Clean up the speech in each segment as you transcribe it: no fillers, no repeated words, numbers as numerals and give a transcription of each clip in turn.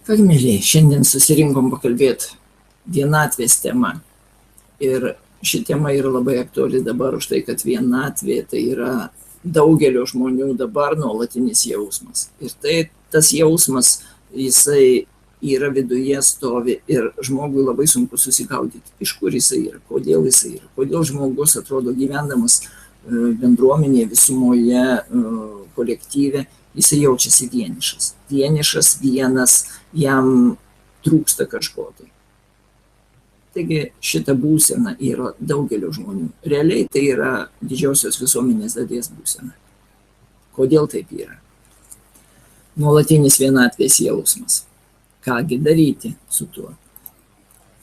Ką, mėlyje, šiandien susirinkom pakalbėti vienatvės tema. Ir ši tema yra labai aktuali dabar už tai, kad vienatvė tai yra daugelio žmonių dabar nuolatinis jausmas. Ir tai tas jausmas, jisai yra viduje stovi ir žmogui labai sunku susigaudyti, iš kur jisai yra, kodėl jisai yra, kodėl žmogus atrodo gyvendamas bendruomenėje, visumoje, kolektyve, jisai jaučiasi vienišas. Vienišas, vienas, jam trūksta kažko tai. Taigi šita būsena yra daugelio žmonių. Realiai tai yra didžiosios visuomenės dalies būsena. Kodėl taip yra? Nuolatinis vienatvės jausmas. Kągi daryti su tuo?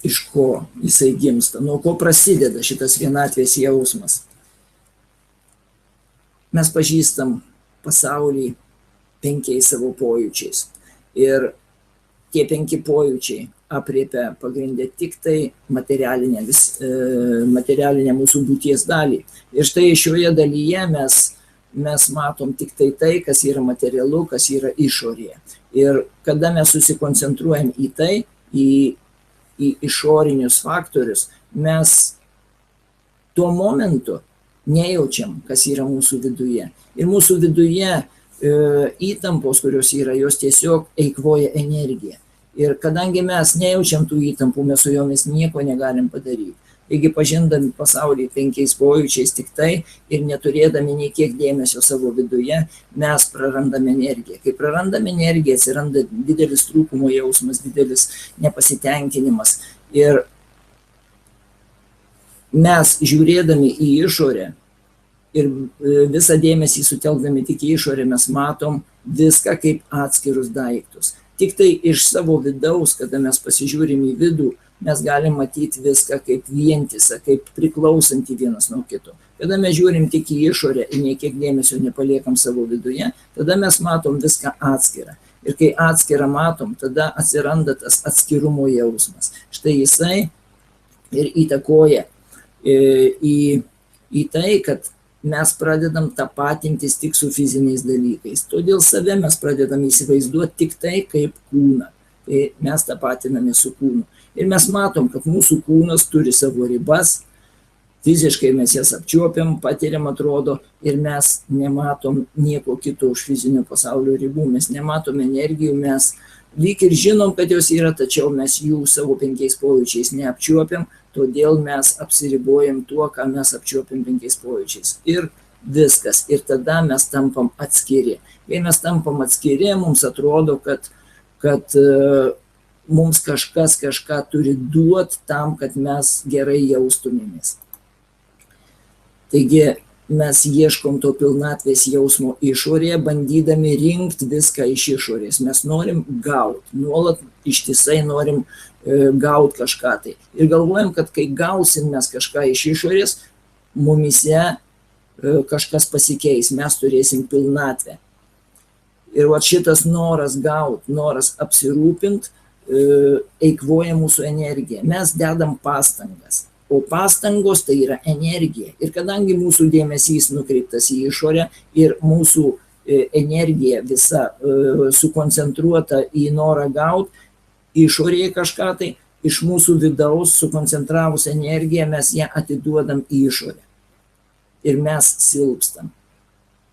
Iš ko jisai gimsta? Nuo ko prasideda šitas vienatvės jausmas? Mes pažįstam pasaulį 5 savo pojūčiais. Ir tie 5 pojūčiai apriepia pagrindę tik tai materialinę mūsų būties dalį. Ir štai šioje dalyje mes matom tik tai, kas yra materialu, kas yra išorėje. Ir kada mes susikoncentruojam į tai, į išorinius faktorius, mes tuo momentu nejaučiam, kas yra mūsų viduje. Ir mūsų viduje įtampos, kurios yra, jos tiesiog eikvoja energiją. Ir kadangi mes nejaučiam tų įtampų, mes su jomis nieko negalim padaryti. Taigi pažindami pasaulį 5 pojūčiais tik tai ir neturėdami nei kiek dėmesio savo viduje, mes prarandame energiją. Kai prarandame energiją, atsiranda didelis trūkumo jausmas, didelis nepasitenkinimas. Ir mes žiūrėdami į išorę ir visą dėmesį sutelkdami tik į išorę, mes matom viską kaip atskirus daiktus. Tik tai iš savo vidaus, kada mes pasižiūrim į vidų, mes galim matyti viską kaip vientisą, kaip priklausantį vienas nuo kito. Kada mes žiūrim tik į išorę ir nei kiek dėmesio nepaliekam savo viduje, tada mes matom viską atskirą. Ir kai atskirą matom, tada atsiranda tas atskirumo jausmas. Štai jisai ir įtakoja į tai, kad mes pradedam tapatintis tik su fiziniais dalykais. Todėl save mes pradedam įsivaizduoti tik tai kaip kūną. Tai mes tapatiname su kūnu. Ir mes matom, kad mūsų kūnas turi savo ribas, fiziškai mes jas apčiuopiam, patiriam atrodo, ir mes nematom nieko kito už fizinio pasaulio ribų. Mes nematom energijų, mes lyg ir žinom, kad jos yra, tačiau mes jų savo 5 pojūčiais neapčiuopiam, todėl mes apsiribojam tuo, ką mes apčiuopiam 5 pojūčiais. Ir viskas. Ir tada mes tampam atskiri. Kai mes tampam atskiri, mums atrodo, kad mums kažkas kažką turi duoti tam, kad mes gerai jaustumėmės. Taigi mes ieškom to pilnatvės jausmo išorėje, bandydami rinkti viską iš išorės. Mes norim gauti, nuolat ištisai norim gauti kažką tai. Ir galvojam, kad kai gausim mes kažką iš išorės, mumise kažkas pasikeis, mes turėsim pilnatvę. Ir va šitas noras gauti, noras apsirūpinti, eikvoja mūsų energiją. Mes dedam pastangas. O pastangos tai yra energija. Ir kadangi mūsų dėmesys nukreiptas į išorę ir mūsų energija visa sukoncentruota į norą gauti, išorėje kažką tai, iš mūsų vidaus sukoncentravus energiją mes ją atiduodam į išorę. Ir mes silpstam.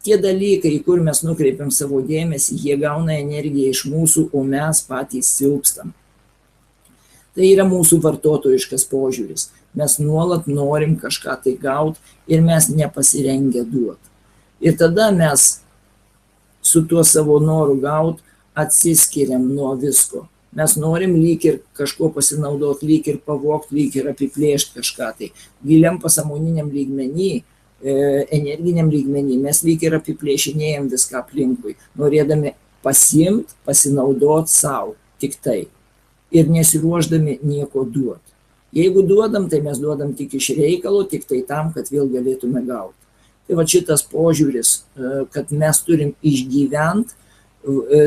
Tie dalykai, į kur mes nukreipiam savo dėmesį, jie gauna energiją iš mūsų, o mes patys silpstam. Tai yra mūsų vartotojiškas požiūris. Mes nuolat norim kažką tai gauti ir mes nepasirengę duoti. Ir tada mes su tuo savo noru gauti atsiskiriam nuo visko. Mes norim lyg ir kažko pasinaudoti, lyg ir pavogti, lyg ir apiplėšti kažką tai. Giliam pasąmoniniam lygmenį, energiniam lygmenį, mes lyg ir apiplėšinėjam viską aplinkui, norėdami pasiimti, pasinaudoti savo, tik tai. Ir nesiruošdami nieko duoti. Jeigu duodam, tai mes duodam tik iš reikalo, tik tai tam, kad vėl galėtume gauti. Tai va šitas požiūris, kad mes turim išgyventi,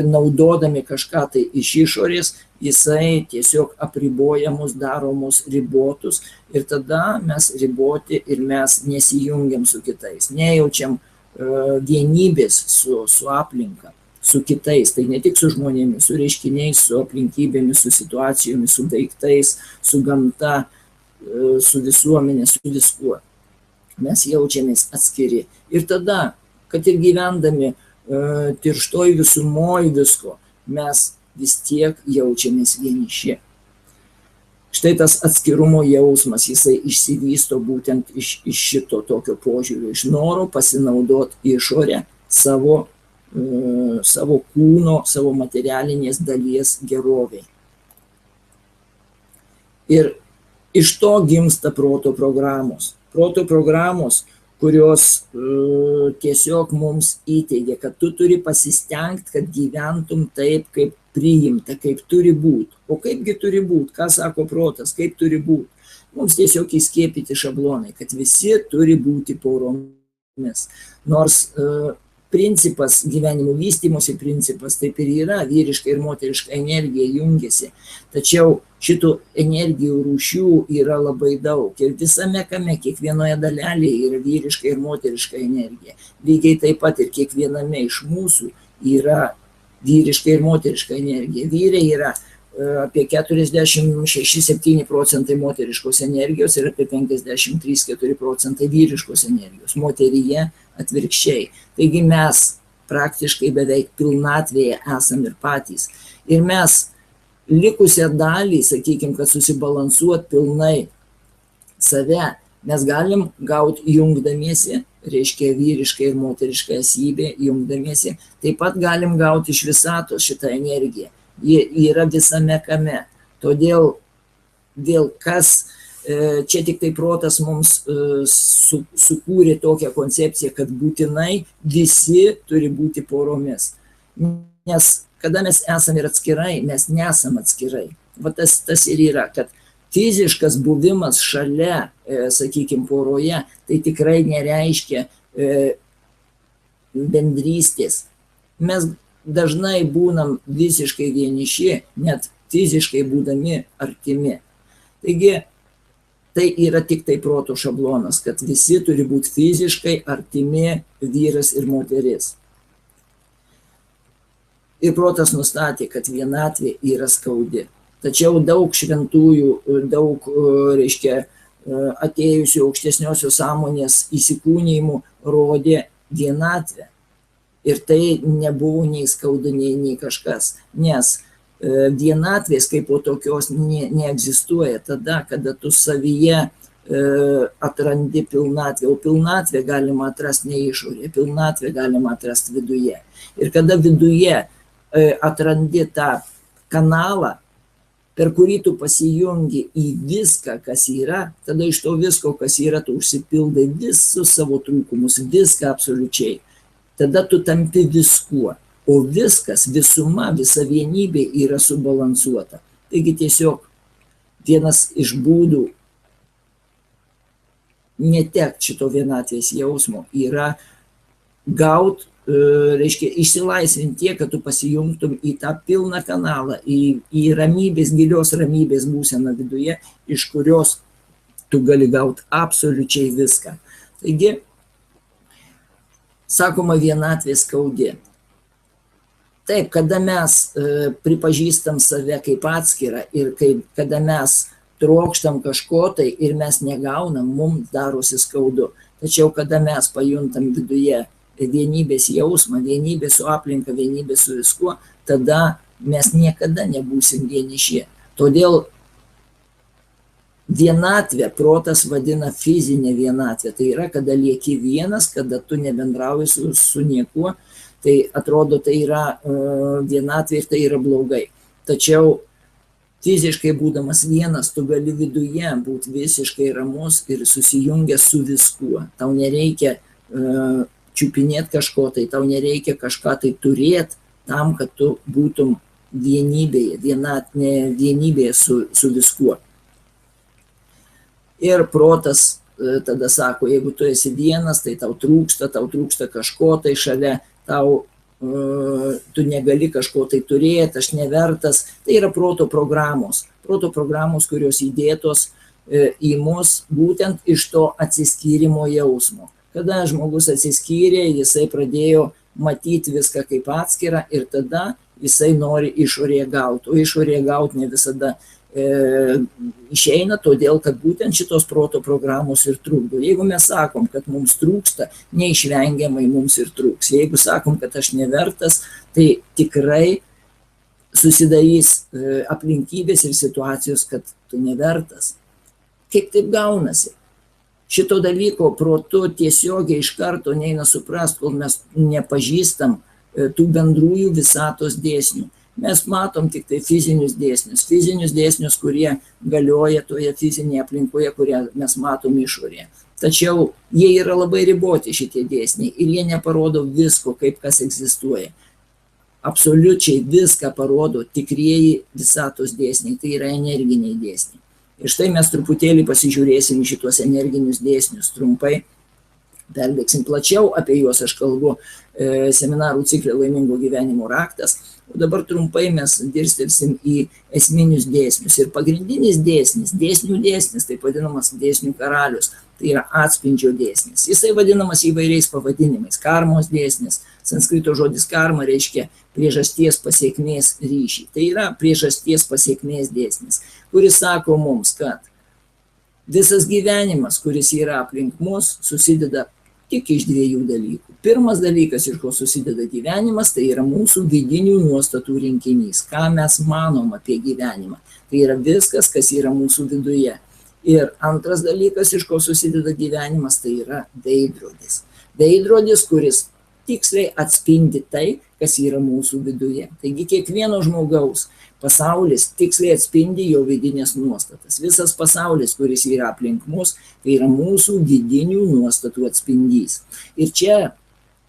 naudodami kažką tai iš išorės, jisai tiesiog apriboja mus, daro mus ribotus ir tada mes riboti ir mes nesijungiam su kitais, nejaučiam vienybės su aplinka. su kitais, tai ne tik su žmonėmis, su reiškiniais, su aplinkybėmis, su situacijomis, su daiktais, su gamta, su visuomenė, su viskuo. Mes jaučiamės atskiri. Ir tada, kad ir gyvendami tirštoj visumoj visko, mes vis tiek jaučiamės vieniši. Štai tas atskirumo jausmas, jisai išsivysto būtent iš šito tokio požiūrio, iš noro pasinaudoti išorę savo kūno, savo materialinės dalies geroviai. Ir iš to gimsta proto programos. Proto programos, kurios tiesiog mums įteigia, kad tu turi pasistengti, kad gyventum taip, kaip priimta, kaip turi būti. O kaipgi turi būti, ką sako protas, kaip turi būti. Mums tiesiog įskiepyti šablonai, kad visi turi būti poromis. Nors principas, gyvenimo vystymosi principas, taip ir yra, vyriška ir moteriška energija jungiasi. Tačiau šitų energijų rūšių yra labai daug. Ir visame kame, kiekvienoje dalelėje yra vyriška ir moteriška energija. Lygiai taip pat ir kiekviename iš mūsų yra vyriška ir moteriška energija. Vyrai yra apie 46–47% moteriškos energijos ir apie 53–4% vyriškos energijos. Moteryje atvirkščiai. Taigi mes praktiškai beveik pilnatvėje esam ir patys. Ir mes likusią dalį, sakykime, kad susibalansuot pilnai save, mes galim gauti jungdamiesi, reiškia vyrišką ir moterišką esybę, jungdamiesi, taip pat galim gauti iš visatos šitą energiją. Ji yra visame kame. Todėl kas čia tik tai protas mums sukūrė tokią koncepciją, kad būtinai visi turi būti poromis. Nes kada mes esame ir atskirai, mes nesam atskirai. Va tas ir yra, kad fiziškas buvimas šalia, sakykime, poroje, tai tikrai nereiškia bendrystės. Mes dažnai būnam visiškai vieniši, net fiziškai būdami artimi. Taigi, tai yra tik tai proto šablonas, kad visi turi būti fiziškai artimi vyras ir moteris. Ir protas nustatė, kad vienatvė yra skaudi. Tačiau daug šventųjų, daug, reiškia, atėjusių aukštesniosios sąmonės įsikūnijimų rodė vienatvę. Ir tai nebuvo nei skaudu, nei kažkas. Nes vienatvės kaip po tokios neegzistuoja tada, kada tu savyje atrandi pilnatvę. O pilnatvę galima atrasti ne išorėje, pilnatvę galima atrasti viduje. Ir kada viduje atrandi tą kanalą, per kurį tu pasijungi į viską, kas yra, tada iš to visko, kas yra, tu užsipildai visus savo trūkumus, viską absoliučiai. Tada tu tampi viskuo. O viskas, visuma, visa vienybė yra subalansuota. Taigi tiesiog vienas iš būdų netekti šito vienatvės jausmo yra gaut, reiškia, išsilaisvinti tiek, kad tu pasijungtum į tą pilną kanalą, į ramybės, gilios ramybės būseną viduje, iš kurios tu gali gauti absoliučiai viską. Taigi, sakoma, vienatvė skaudi. Taip, kada mes pripažįstam save kaip atskirą ir kada mes trokštam kažko tai ir mes negaunam, mums darosi skaudu. Tačiau kada mes pajuntam viduje vienybės jausmą, vienybę su aplinka, vienybę su viskuo, tada mes niekada nebūsim vieniši. Todėl vienatvę protas vadina fizinė vienatvė. Tai yra, kada lieki vienas, kada tu nebendrauji su niekuo. Tai atrodo, tai yra vienatvė ir tai yra blogai. Tačiau fiziškai būdamas vienas, tu gali viduje būti visiškai ramus ir susijungęs su viskuo. Tau nereikia čiupinėti kažko, tai tau nereikia kažką tai turėti tam, kad tu būtum vienybėje, vienybėje su viskuo. Ir protas tada sako, jeigu tu esi vienas, tai tau trūksta kažko tai šalia, tu negali kažko tai turėti, aš nevertas. Tai yra proto programos, kurios įdėtos į mus būtent iš to atsiskyrimo jausmo. Kada žmogus atsiskyrė, jisai pradėjo matyti viską kaip atskirą ir tada jisai nori išorėje gauti, o išorėje gauti ne visada išeina, todėl kad būtent šitos proto programos ir trukdo. Jeigu mes sakom, kad mums trūksta, neišvengiamai mums ir trūks. Jeigu sakom, kad aš nevertas, tai tikrai susidarys aplinkybės ir situacijos, kad tu nevertas. Kaip taip gaunasi? Šito dalyko protu tiesiogiai iš karto neina suprast, kol mes nepažįstam tų bendrųjų visatos dėsnių. Mes matom tik tai fizinius dėsnius, kurie galioja toje fizinėje aplinkoje, kurią mes matom išorėje. Tačiau jie yra labai riboti šitie dėsniai ir jie neparodo visko, kaip kas egzistuoja. Absoliučiai viską parodo tikrieji visatos dėsniai, tai yra energiniai dėsniai. Ir štai mes truputėlį pasižiūrėsim į šitos energinius dėsnius trumpai. Perbėgsim plačiau, apie juos aš kalbu seminarų cikle Laimingo gyvenimo raktas. O dabar trumpai mes dirstelsim į esminius dėsnius. Ir pagrindinis dėsnis, dėsnių dėsnis, taip vadinamas dėsnių karalius, tai yra atspindžio dėsnis. Jisai vadinamas įvairiais pavadinimais. Karmos dėsnis, sanskrito žodis karma reiškia priežasties pasiekmės ryšį. Tai yra priežasties pasiekmės dėsnis, kuris sako mums, kad visas gyvenimas, kuris yra aplink mus, susideda tik iš dviejų dalykų. Pirmas dalykas, iš ko susideda gyvenimas, tai yra mūsų vidinių nuostatų rinkinys. Ką mes manom apie gyvenimą. Tai yra viskas, kas yra mūsų viduje. Ir antras dalykas, iš ko susideda gyvenimas, tai yra veidrodis. Veidrodis, kuris tiksliai atspindi tai, kas yra mūsų viduje. Taigi kiekvieno žmogaus pasaulis tiksliai atspindi jo vidinės nuostatas. Visas pasaulis, kuris yra aplink mus, tai yra mūsų vidinių nuostatų atspindys. Ir čia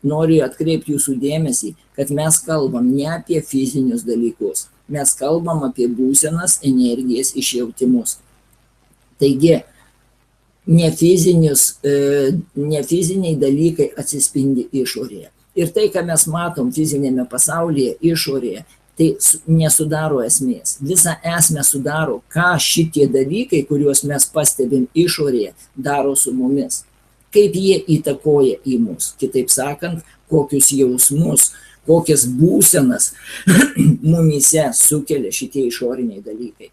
noriu atkreipti jūsų dėmesį, kad mes kalbam ne apie fizinius dalykus, mes kalbam apie būsenas, energijas, išjautimus. Taigi, ne fiziniai dalykai atsispindi išorėje. Ir tai, ką mes matom fizinėme pasaulyje išorėje, tai nesudaro esmės. Visą esmę sudaro, ką šitie dalykai, kuriuos mes pastebim išorėje, daro su mumis. Kaip jie įtakoja į mus. Kitaip sakant, kokius jausmus, kokias būsenas mumyse sukelia šitie išoriniai dalykai.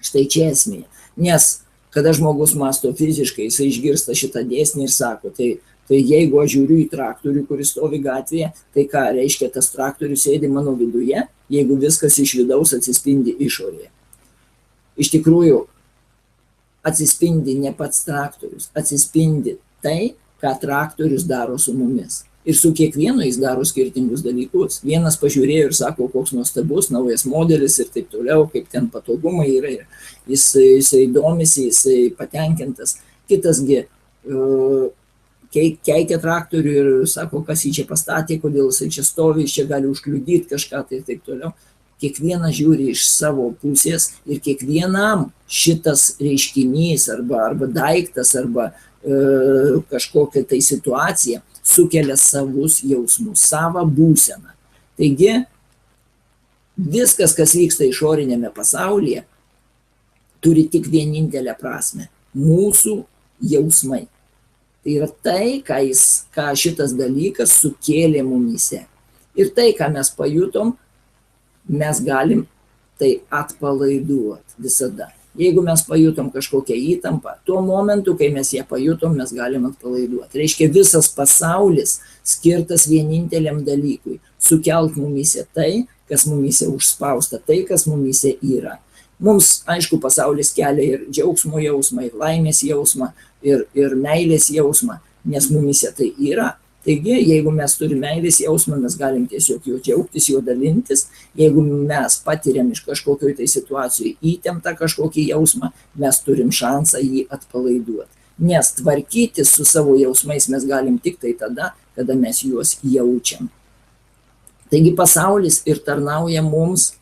Štai čia esmė. Nes kada žmogus mąsto fiziškai, jisai išgirsta šitą dėsnį ir sako, tai jeigu aš žiūriu į traktorių, kuris stovi gatvėje, tai ką reiškia, tas traktorius sėdi mano viduje, jeigu viskas iš vidaus atsispindi išorėje. Iš tikrųjų, atsispindi ne pats traktorius, atsispindi tai, ką traktorius daro su mumis. Ir su kiekvienu jis daro skirtingus dalykus. Vienas pažiūrėjo ir sako, koks nuostabus, naujas modelis ir taip toliau, kaip ten patogumai yra. Jisai domisi, jisai patenkintas. Kitasgi keikia traktorių ir sako, kas jį čia pastatė, kodėl jisai čia stovi, jis čia gali užkliudyti kažką tai ir taip toliau. Kiekvienas žiūri iš savo pusės ir kiekvienam šitas reiškinys arba daiktas arba kažkokia tai situacija sukelia savus jausmus, savą būseną. Taigi, viskas, kas vyksta išorinėme pasaulyje, turi tik vienintelę prasme – mūsų jausmai. Tai yra tai, ką šitas dalykas sukėlė mumyse. Ir tai, ką mes pajutom, mes galim tai atpalaiduoti visada. Jeigu mes pajutom kažkokią įtampą, tuo momentu, kai mes ją pajutom, mes galim atpalaiduoti. Reiškia, visas pasaulis skirtas vieninteliam dalykui – sukelt mumyse tai, kas mumyse užspausta, tai, kas mumyse yra. Mums, aišku, pasaulis kelia ir džiaugsmo jausmą, ir laimės jausmą, ir meilės jausmą, nes mumyse tai yra. Taigi, jeigu mes turime meilės jausmą, mes galim tiesiog jo džiaugtis, jo dalintis. Jeigu mes patiriam iš kažkokioj tai situacijai įtemptą kažkokį jausmą, mes turim šansą jį atpalaiduoti. Nes tvarkytis su savo jausmais mes galim tik tai tada, kada mes juos jaučiam. Taigi pasaulis ir tarnauja mums,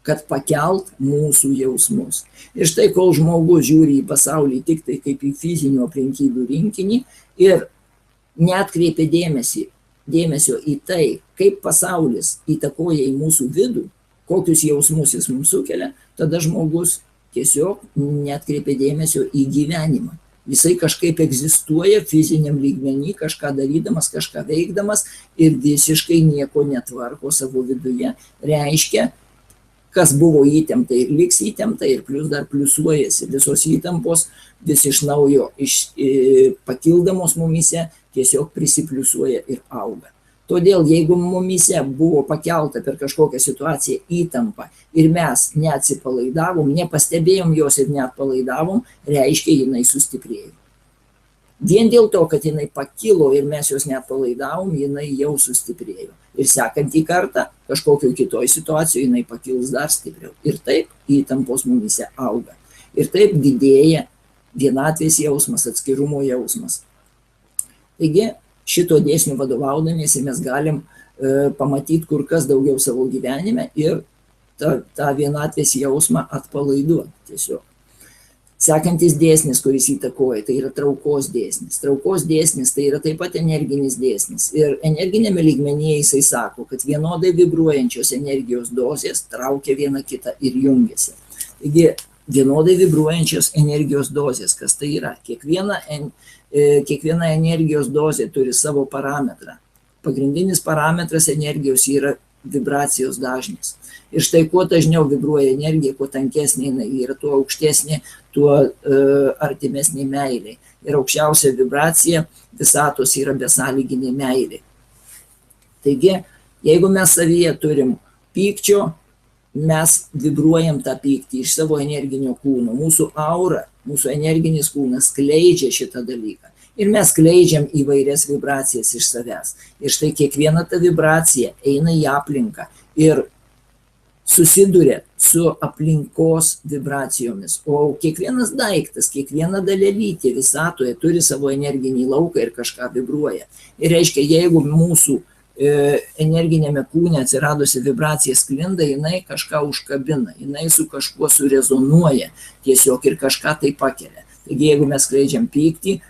kad pakelt mūsų jausmus. Ir štai, kol žmogus žiūri į pasaulį tik tai kaip į fizinių aplinkybių rinkinį ir neatkreipia dėmesio į tai, kaip pasaulis įtakoja į mūsų vidų, kokius jausmus jis mums sukelia, tada žmogus tiesiog neatkreipia dėmesio į gyvenimą. Jisai kažkaip egzistuoja fiziniam lygmenį, kažką darydamas, kažką veikdamas ir visiškai nieko netvarko savo viduje. Reiškia, kas buvo įtempta ir liks įtempta ir plus dar pliusuojasi. Visos įtampos vis iš naujo pakildamos mumise tiesiog prisipliusuoja ir auga. Todėl, jeigu mumise buvo pakelta per kažkokią situaciją įtampa ir mes neatsipalaidavom, nepastebėjom jos ir neatpalaidavom, reiškia, jinai sustiprėjo. Vien dėl to, kad jinai pakilo ir mes jos neatpalaidavom, jinai jau sustiprėjo. Ir sekantį kartą kažkokio kitoj situacijoje jinai pakils dar stipriau. Ir taip įtampos mumise auga. Ir taip didėja vienatvės jausmas, atskirumo jausmas. Taigi, šito dėsnių vadovaudamiesi mes galim pamatyti kur kas daugiau savo gyvenime ir tą vienatvės jausmą atpalaiduoti tiesiog. Sekantis dėsnis, kuris įtakoja, tai yra traukos dėsnis. Traukos dėsnis tai yra taip pat energinis dėsnis. Ir energinėme lygmenyje jisai sako, kad vienodai vibruojančios energijos dozės traukia vieną kitą ir jungiasi. Taigi, vienodai vibruojančios energijos dozės, kas tai yra? Kiekviena energijos dozė turi savo parametrą. Pagrindinis parametras energijos yra vibracijos dažnis. Ir štai kuo dažniau vibruoja energija, kuo tankesnė jinai yra, tuo aukštesnė, tuo artimesnė meilė. Ir aukščiausia vibracija visatos yra besąlyginė meilė. Taigi, jeigu mes savyje turim pykčio, mes vibruojam tą pyktį iš savo energinio kūno. Mūsų aura, mūsų energinis kūnas skleidžia šitą dalyką. Ir mes skleidžiam įvairias vibracijas iš savęs. Ir štai kiekviena ta vibracija eina į aplinką ir susiduria su aplinkos vibracijomis. O kiekvienas daiktas, kiekviena dalelytė visatoje turi savo energinį lauką ir kažką vibruoja. Ir reiškia, jeigu mūsų energinėme kūne atsiradusi vibracija sklinda, jinai kažką užkabina, jinai su kažkuo surezonuoja tiesiog ir kažką tai pakelia. Taigi, jeigu mes skleidžiam pyktį,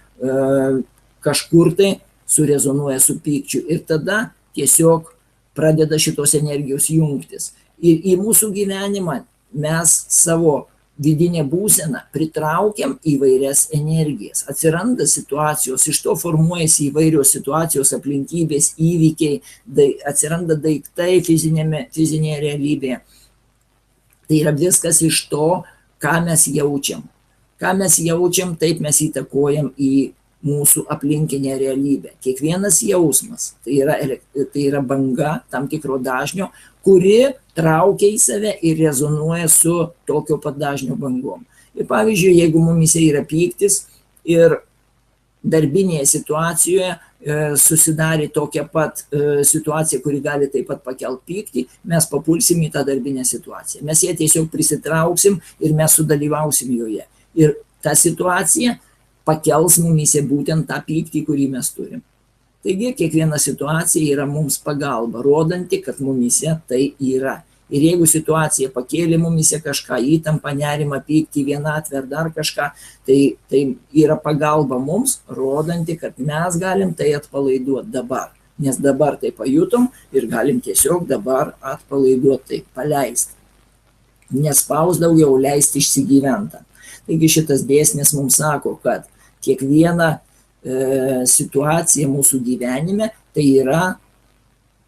kažkur tai surezonuoja su pykčiu ir tada tiesiog pradeda šitos energijos jungtis. Ir į mūsų gyvenimą mes savo vidinę būseną pritraukiam įvairias energijas. Atsiranda situacijos, iš to formuojasi įvairios situacijos, aplinkybės, įvykiai, atsiranda daiktai fizinėje realybėje. Tai yra viskas iš to, ką mes jaučiam. Ką mes jaučiam, taip mes įtakojam į mūsų aplinkinę realybę. Kiekvienas jausmas, tai yra banga tam tikro dažnio, kuri traukia į save ir rezonuoja su tokio pat dažnio bangom. Ir pavyzdžiui, jeigu mumise yra pyktis ir darbinėje situacijoje susidarė tokia pat situacija, kuri gali taip pat pakelt pyktį, mes papulsim į tą darbinę situaciją. Mes ją tiesiog prisitrauksim ir mes sudalyvausim joje. Ir ta situacija pakels mumise būtent tą pyktį, kurį mes turim. Taigi, kiekviena situacija yra mums pagalba, rodanti, kad mumise tai yra. Ir jeigu situacija pakėlė mumise kažką, įtampą, nerimą, pyktį, vienatvę ar dar kažką, tai yra pagalba mums, rodanti, kad mes galim tai atpalaiduoti dabar. Nes dabar tai pajutom ir galim tiesiog dabar atpalaiduoti, tai paleisti. Nespaus daugiau, leisti išsigyventą. Taigi šitas dėsnis mums sako, kad kiekviena situacija mūsų gyvenime tai yra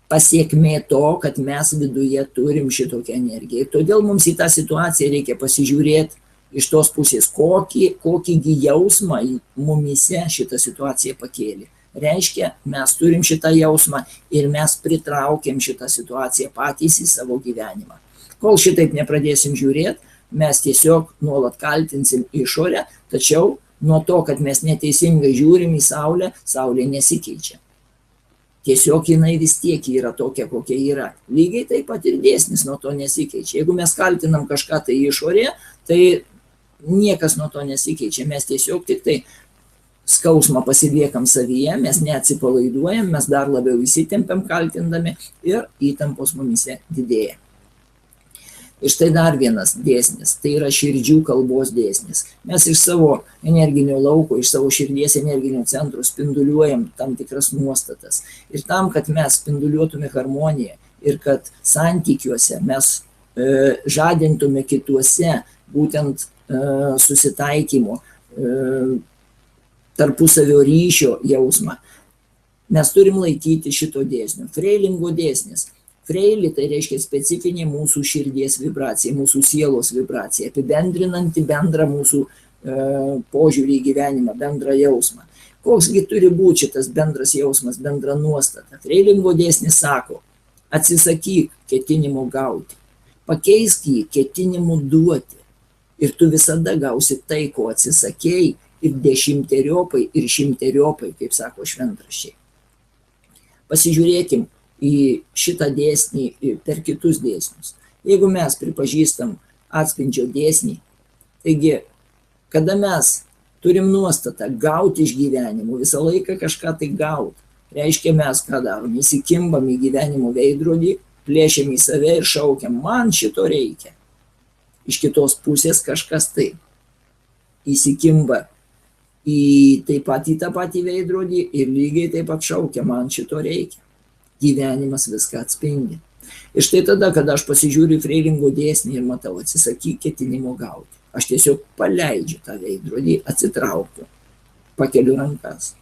pasiekmė to, kad mes viduje turim šitokią energiją. Ir todėl mums į tą situaciją reikia pasižiūrėti iš tos pusės, kokį jausmą mumise šitą situaciją pakėlė. Reiškia, mes turim šitą jausmą ir mes pritraukiam šitą situaciją patys į savo gyvenimą. Kol šitaip nepradėsim žiūrėti, mes tiesiog nuolat kaltinsim išorę, tačiau nuo to, kad mes neteisingai žiūrim į Saulę, Saulė nesikeičia. Tiesiog jinai vis tiek yra tokia, kokia yra. Lygiai taip pat ir dėsnis nuo to nesikeičia. Jeigu mes kaltinam kažką tai išorėje, tai niekas nuo to nesikeičia. Mes tiesiog tik tai skausmą pasiliekam savyje, mes neatsipalaiduojam, mes dar labiau įsitempiam kaltindami ir įtampos mumise didėja. Ir štai dar vienas dėsnis, tai yra širdžių kalbos dėsnis. Mes iš savo energinio lauko, iš savo širdies energinio centro spinduliuojam tam tikras nuostatas. Ir tam, kad mes spinduliuotume harmoniją ir kad santykiuose mes žadintume kituose būtent susitaikymo, tarpusavio ryšio jausmą, mes turim laikyti šito dėsnio. Freilingo dėsnis. Freili tai reiškia specifinė mūsų širdies vibracija, mūsų sielos vibracija, apibendrinanti bendrą mūsų požiūrį į gyvenimą, bendrą jausmą. Koksgi turi būti šitas bendras jausmas, bendra nuostata? Freilingo dėsnis sako, atsisakyk ketinimo gauti, pakeisk jį ketinimu duoti ir tu visada gausi tai, ko atsisakėjai ir dešimteriopai ir šimteriopai, kaip sako šventraščiai. Pasižiūrėkim į šitą dėsnį per kitus dėsnius. Jeigu mes pripažįstam atspindžio dėsnį, taigi, kada mes turim nuostatą gauti iš gyvenimo, visą laiką kažką tai gauti, reiškia mes ką darom, įsikimbam į gyvenimo veidrodį, plėšiam į save ir šaukiam, man šito reikia. Iš kitos pusės kažkas tai įsikimba taip pat į tą patį veidrodį ir lygiai taip pat šaukia, man šito reikia. Gyvenimas viską atspindi. Ir štai tada, kada aš pasižiūriu Freilingo dėsnį ir matau, atsisakyk ketinimo gauti. Aš tiesiog paleidžiu tą veidrodį, atsitraukiu, pakeliu rankas.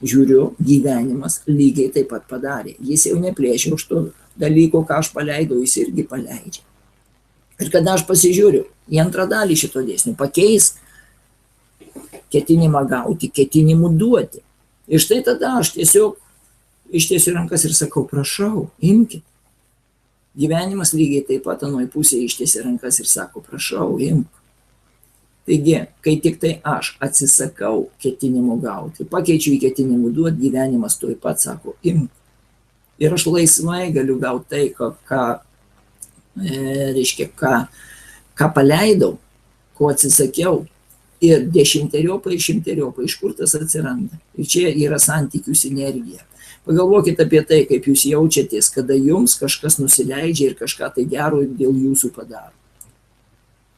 Žiūriu, gyvenimas lygiai taip pat padarė. Jis jau neplėšia už to dalyko, ką aš paleidau, jis irgi paleidžia. Ir kada aš pasižiūriu į antrą dalį šito dėsnio, pakeisk ketinimą gauti, ketinimu duoti. Ir štai tada aš tiesiog ištiesiu rankas ir sakau, prašau, imkit. Gyvenimas lygiai taip pat anoj pusėje ištiesia rankas ir sako, prašau, imk. Taigi, kai tik tai aš atsisakau ketinimo gauti, pakeičiu į ketinimų duoti, gyvenimas tuoj pat sako, imk. Ir aš laisvai galiu gauti tai, ką paleidau, ko atsisakiau. Ir dešimteriopai ir šimteriopai, iš kur tas atsiranda. Ir čia yra santykių sinergija. Pagalvokit apie tai, kaip jūs jaučiatės, kada jums kažkas nusileidžia ir kažką tai gero dėl jūsų padaro.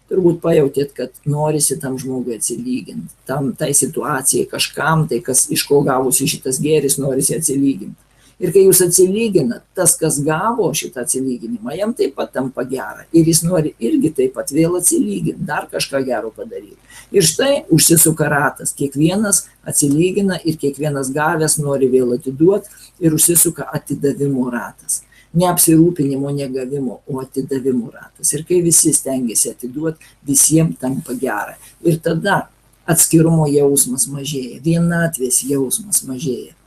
Turbūt pajautėt, kad norisi tam žmogui atsilyginti, tai situacijai, kažkam, tai kas iš ko gavosi šitas gėris, norisi atsilyginti. Ir kai jūs atsilyginat, tas, kas gavo šitą atsilyginimą, jam taip pat tampa gera. Ir jis nori irgi taip pat vėl atsilyginti, dar kažką gero padaryti. Ir štai užsisuka ratas. Kiekvienas atsilygina ir kiekvienas gavęs nori vėl atiduoti ir užsisuka atidavimo ratas. Ne apsirūpinimo, negavimo, o atidavimo ratas. Ir kai visi stengiasi atiduoti, visiems tampa gera. Ir tada atskirumo jausmas mažėja, vienatvės jausmas mažėja.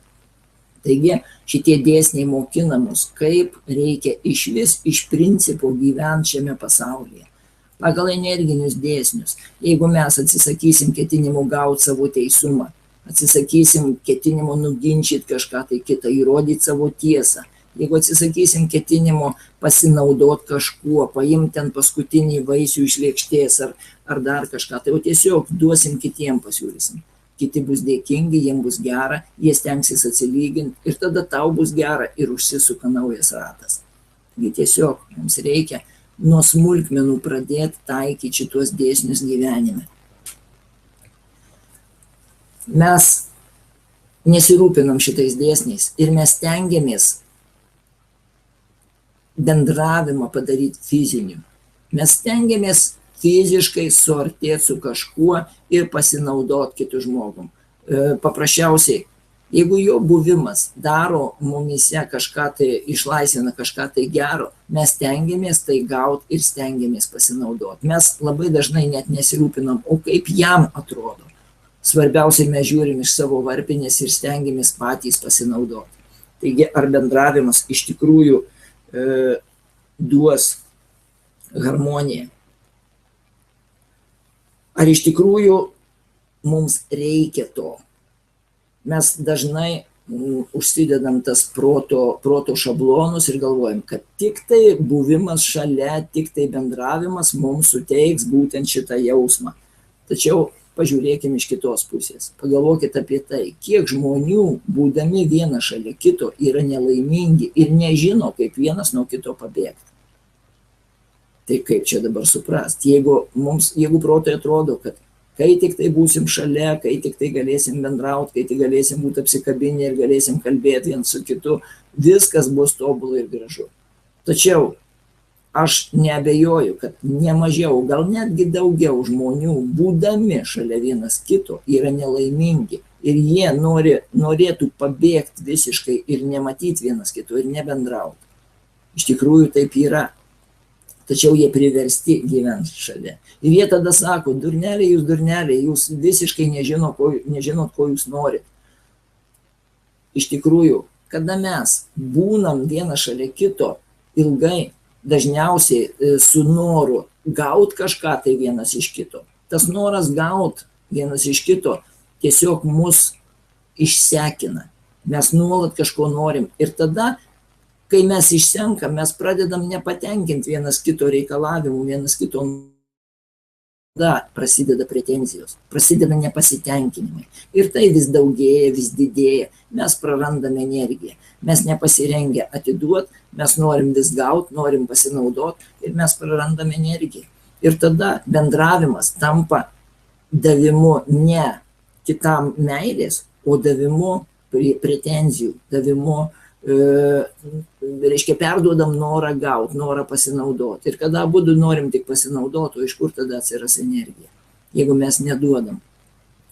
Taigi šitie dėsniai mokina mus, kaip reikia iš principo gyventi šiame pasaulyje. Pagal energinius dėsnius, jeigu mes atsisakysim ketinimo gauti savo teisumą, atsisakysim ketinimo nuginčyti kažką tai kitą, įrodyti savo tiesą, jeigu atsisakysim ketinimo pasinaudoti kažkuo, paimti ten paskutinį vaisių iš lėkštės ar dar kažką, tai tiesiog duosim kitiem, pasiūlysim. Kiti bus dėkingi, jiems bus gera, jie stengsis atsilyginti ir tada tau bus gera ir užsisuka naujas ratas. Taigi tiesiog mums reikia nuo smulkmenų pradėti taikyti šitos dėsnius gyvenime. Mes nesirūpinam šitais dėsniais ir mes stengiamės bendravimą padaryti fiziniu. Mes stengiamės fiziškai suartėti su kažkuo ir pasinaudoti kitų žmogum. Paprasčiausiai, jeigu jo buvimas daro mumyse kažką tai, išlaisvina kažką tai gero, mes stengiamės tai gauti ir stengiamės pasinaudoti. Mes labai dažnai net nesirūpinam, o kaip jam atrodo. Svarbiausiai mes žiūrim iš savo varpinės ir stengiamės patys pasinaudoti. Taigi, ar bendravimas iš tikrųjų duos harmoniją? Ar iš tikrųjų mums reikia to? Mes dažnai užsidedam tas proto šablonus ir galvojam, kad tik tai buvimas šalia, tik tai bendravimas mums suteiks būtent šitą jausmą. Tačiau pažiūrėkime iš kitos pusės. Pagalvokit apie tai, kiek žmonių, būdami vienas šalia kito, yra nelaimingi ir nežino, kaip vienas nuo kito pabėgti. Tai kaip čia dabar suprasti, jeigu protui atrodo, kad kai tik tai būsim šalia, kai tik tai galėsim bendrauti, kai tik galėsim būti apsikabinę ir galėsim kalbėti vien su kitu, viskas bus tobula ir gražu. Tačiau aš neabejoju, kad nemažiau, gal netgi daugiau žmonių, būdami šalia vienas kito, yra nelaimingi ir jie norėtų pabėgti visiškai ir nematyti vienas kito ir nebendrauti. Iš tikrųjų taip yra. Tačiau jie priversti gyventi šalia. Ir jie tada sako, durneliai, jūs visiškai nežinot, ko jūs norit. Iš tikrųjų, kada mes būnam vienas šalia kito ilgai, dažniausiai su noru gaut kažką tai vienas iš kito, tas noras gaut vienas iš kito tiesiog mus išsekina. Mes nuolat kažko norim. Ir tada, kai mes išsenkam, mes pradedam nepatenkinti vienas kito reikalavimų, vienas kito, tada prasideda pretenzijos, prasideda nepasitenkinimai. Ir tai vis daugėja, vis didėja. Mes prarandame energiją. Mes nepasirengę atiduoti, mes norim vis gauti, norim pasinaudoti ir mes prarandame energiją. Ir tada bendravimas tampa davimu ne kitam meilės, o davimu pretenzijų, davimu reiškia perduodam norą gauti, norą pasinaudoti. Ir kada abudu norim tik pasinaudoti, o iš kur tada atsiras energija? Jeigu mes neduodam.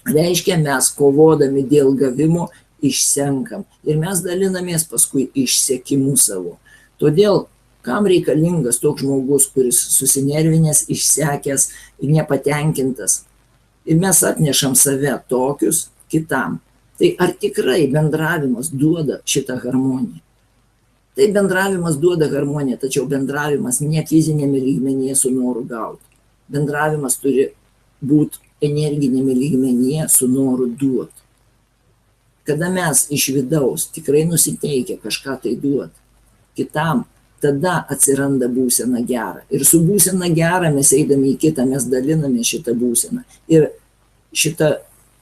Reiškia, mes kovodami dėl gavimo išsenkam. Ir mes dalinamės paskui išsekimu savo. Todėl, kam reikalingas toks žmogus, kuris susinervinęs, išsekęs ir nepatenkintas. Ir mes atnešam save tokius kitam. Tai ar tikrai bendravimas duoda šitą harmoniją? Tai bendravimas duoda harmoniją, tačiau bendravimas ne fizinėme lygmenyje su noru gauti. Bendravimas turi būti energinėme lygmenyje su noru duoti. Kada mes iš vidaus tikrai nusiteikę kažką tai duoti kitam, tada atsiranda būsena gera. Ir su būsena gera mes eidami į kitą, mes daliname šitą būseną. Ir šitą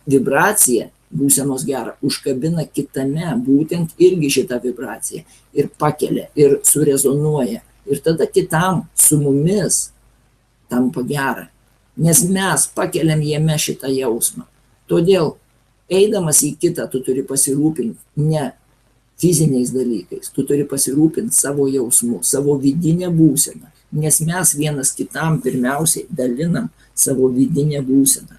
vibraciją būsenos gerą užkabina kitame būtent irgi šitą vibraciją ir pakelia ir surezonuoja. Ir tada kitam su mumis tampa gera, nes mes pakeliam jame šitą jausmą. Todėl eidamas į kitą tu turi pasirūpinti ne fiziniais dalykais, tu turi pasirūpinti savo jausmu, savo vidinę būseną, nes mes vienas kitam pirmiausiai dalinam savo vidinę būseną.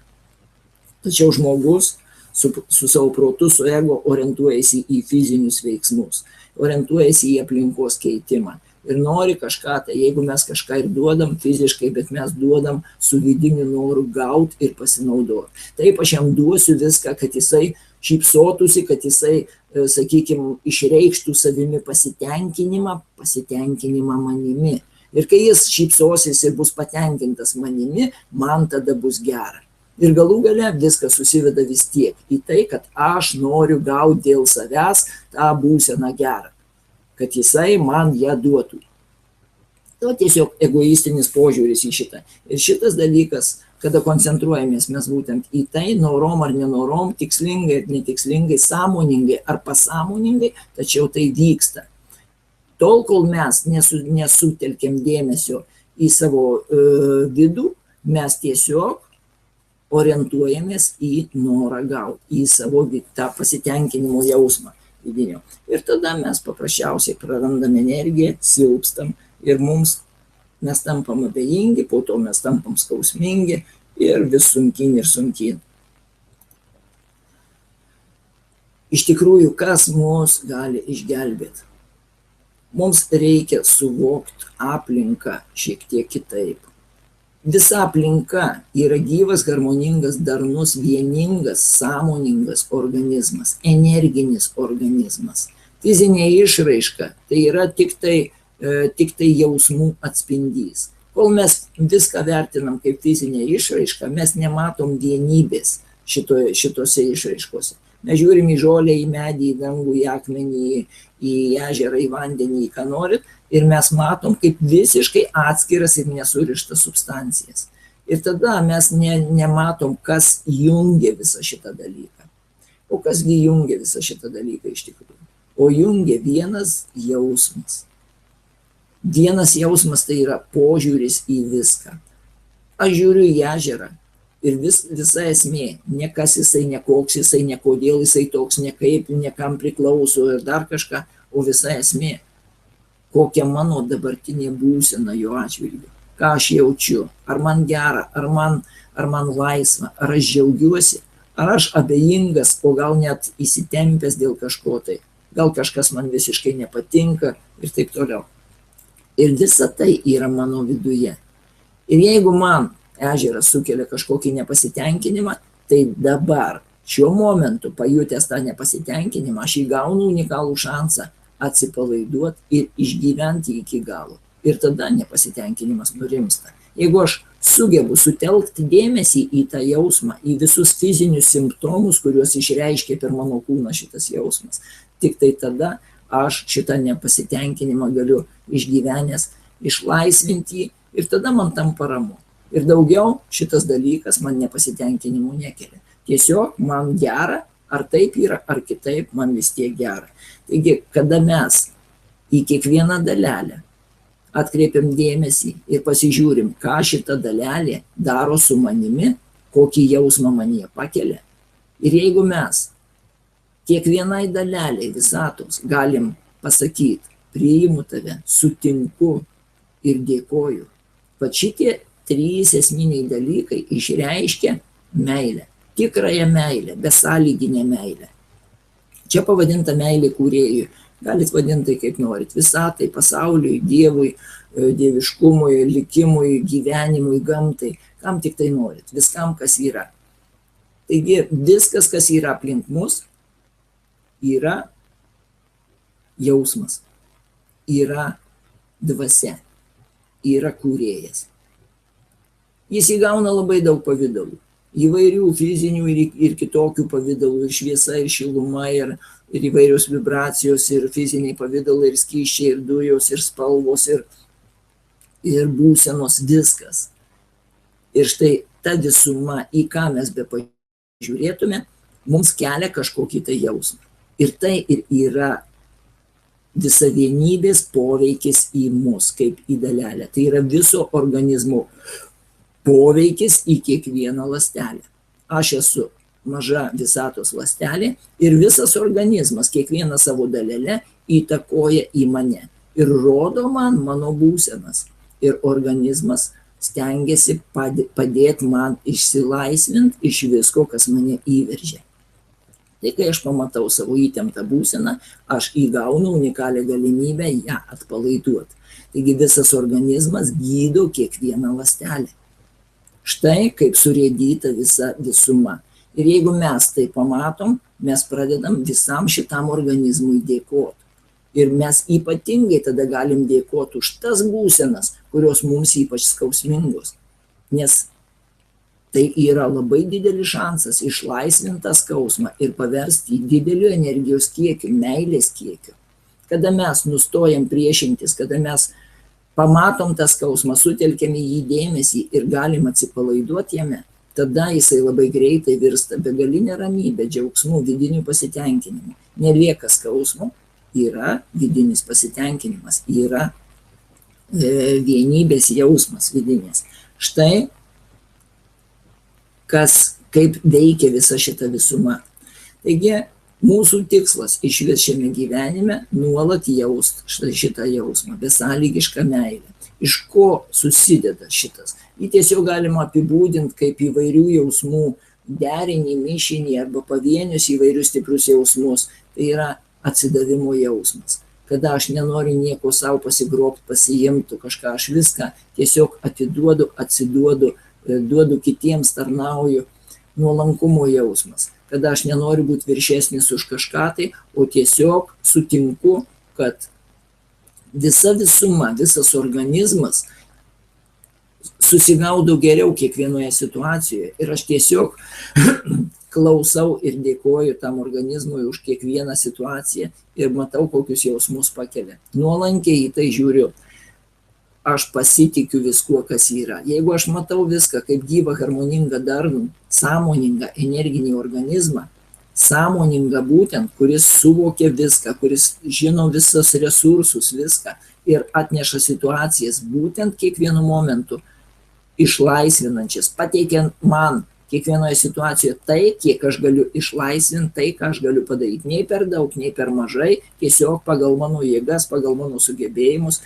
Tačiau žmogus su savo protu, su ego orientuojasi į fizinius veiksmus, orientuojasi į aplinkos keitimą ir nori kažką, tai jeigu mes kažką ir duodam fiziškai, bet mes duodam su vidiniu noru gauti ir pasinaudoti. Taip aš jam duosiu viską, kad jisai šypsotųsi, kad jisai, sakykime, išreikštų savimi pasitenkinimą manimi. Ir kai jis šypsosis ir bus patenkintas manimi, man tada bus gera. Ir galų gale viskas susiveda vis tiek į tai, kad aš noriu gauti dėl savęs tą būseną gerą, kad jisai man ją duotų. Tai tiesiog egoistinis požiūris į šitą. Ir šitas dalykas, kada koncentruojamės mes būtent į tai, norom ar nenorom, tikslingai ar netikslingai, sąmoningai ar pasąmoningai, tačiau tai vyksta. Tol, kol mes nesutelkiam dėmesio į savo vidų, mes tiesiog orientuojamės į norą gauti, į savo tą pasitenkinimo jausmą vidinio. Ir tada mes paprasčiausiai prarandam energiją, silpstam ir mes tampam abejingi, po to mes tampam skausmingi ir vis sunkyn ir sunkyn. Iš tikrųjų, kas mus gali išgelbėti? Mums reikia suvokti aplinką šiek tiek kitaip. Visa aplinka yra gyvas, harmoningas, darnus, vieningas, sąmoningas organizmas, energinis organizmas. Fizinė išraiška tai yra tik tai jausmų atspindys. Kol mes viską vertinam kaip fizinę išraišką, mes nematom vienybės šitose išraiškose. Mes žiūrim į žolę, į medį, į dangų, į akmenį, į ežerą, į vandenį, į ką norit, ir mes matom kaip visiškai atskiras ir nesurištas substancijas. Ir tada mes nematom, kas jungia visą šitą dalyką. O kasgi jungia visą šitą dalyką iš tikrųjų? O jungia vienas jausmas. Vienas jausmas tai yra požiūris į viską. Aš žiūriu į ežerą. Ir visa esmė, ne kas jisai, ne koks jisai, ne kodėl jisai toks, ne kaip, ne kam priklauso ir dar kažką, o visa esmė, kokia mano dabartinė būsena jo atžvilgiu, ką aš jaučiu, ar man gera, ar man laisva, ar aš džiaugiuosi, ar aš abejingas, o gal net įsitempęs dėl kažko tai, gal kažkas man visiškai nepatinka ir taip toliau. Ir visa tai yra mano viduje. Ir jeigu man ežeras sukelia kažkokį nepasitenkinimą, tai dabar, šiuo momentu, pajutęs tą nepasitenkinimą, aš įgaunu unikalų šansą atsipalaiduoti ir išgyventi iki galo. Ir tada nepasitenkinimas nurimsta. Jeigu aš sugebu sutelkti dėmesį į tą jausmą, į visus fizinius simptomus, kuriuos išreiškia per mano kūną šitas jausmas, tik tai tada aš šitą nepasitenkinimą galiu išgyvenęs išlaisvinti ir tada man tampa ramu. Ir daugiau šitas dalykas man nepasitenkinimų nekelia. Tiesiog man gera, ar taip yra, ar kitaip, man vis tiek gera. Taigi, kada mes į kiekvieną dalelę atkreipiam dėmesį ir pasižiūrim, ką šita dalelė daro su manimi, kokį jausmą manyje pakelia. Ir jeigu mes kiekvienai daleliai visatos galim pasakyti, priimu tave, sutinku ir dėkoju. Pat šitie 3 esminiai dalykai išreiškia meilę, tikrąją meilę, besąlyginę meilę. Čia pavadinta meilė kūrėjui. Galit vadinti kaip norit. Visatai, pasauliui, Dievui, dieviškumui, likimui, gyvenimui, gamtai. Kam tik tai norit. Viskam, kas yra. Taigi viskas, kas yra aplink mus, yra jausmas, yra dvasia, yra kūrėjas. Jis įgauna labai daug pavydalų. Įvairių fizinių ir kitokių pavydalų, ir šviesa, ir šiluma, ir įvairios vibracijos, ir fiziniai pavydalai, ir skysčiai, ir dujos, ir spalvos, ir būsenos, viskas. Ir štai ta visuma, į ką mes be pažiūrėtume, mums kelia kažkokį tai jausmą. Ir tai ir yra visavienybės poveikis į mus, kaip į dalelę. Tai yra viso organizmo poveikis į kiekvieną ląstelę. Aš esu maža visatos ląstelė ir visas organizmas, kiekviena savo dalelė įtakoja į mane ir rodo man mano būsenas. Ir organizmas stengiasi padėti man išsilaisvinti iš visko, kas mane įveržia. Tai kai aš pamatau savo įtemptą būseną, aš įgaunu unikalią galimybę ją atpalaiduoti. Taigi visas organizmas gydo kiekvieną ląstelę. Štai kaip surėdyta visa visuma. Ir jeigu mes tai pamatom, mes pradedam visam šitam organizmui dėkoti. Ir mes ypatingai tada galim dėkoti už tas būsenas, kurios mums ypač skausmingos. Nes tai yra labai didelis šansas išlaisvinti tą skausmą ir paversti į didelių energijos kiekių, meilės kiekių. Kada mes nustojam priešintis, kada mes pamatom tą skausmą, sutelkiam į jį dėmesį ir galim atsipalaiduoti jame, tada jisai labai greitai virsta begalinė ramybė, džiaugsmu, vidiniu pasitenkinimu. Nelieka skausmo, yra vidinis pasitenkinimas, yra vienybės jausmas vidinės. Štai kaip veikia visa šita visuma. Taigi, mūsų tikslas išvis šiame gyvenime nuolat jaust šitą jausmą, besąlygišką meilę. Iš ko susideda šitas? Jį tiesiog galima apibūdinti kaip įvairių jausmų derinį, mišinį arba pavienius įvairius stiprius jausmus. Tai yra atsidavimo jausmas. Kada aš nenoriu nieko savo pasigrobti, pasiimti kažką, aš viską tiesiog atiduodu, atsiduodu, duodu kitiems, tarnauju. Nuolankumo jausmas. Kada aš nenoriu būti viršesnis už kažką tai, o tiesiog sutinku, kad visa visuma, visas organizmas susigaudo geriau kiekvienoje situacijoje. Ir aš tiesiog klausau ir dėkoju tam organizmui už kiekvieną situaciją ir matau, kokius jausmus pakelia. Nuolankiai į tai žiūriu. Aš pasitikiu viskuo, kas yra. Jeigu aš matau viską kaip gyvą, harmoningą, darnų, sąmoningą, energinį organizmą, sąmoningą būtent, kuris suvokia viską, kuris žino visus resursus, viską ir atneša situacijas būtent kiekvienu momentu išlaisvinančias, pateikiant man kiekvienoje situacijoje tai, kiek aš galiu išlaisvinti, tai, ką aš galiu padaryti. Nei per daug, nei per mažai, tiesiog pagal mano jėgas, pagal mano sugebėjimus.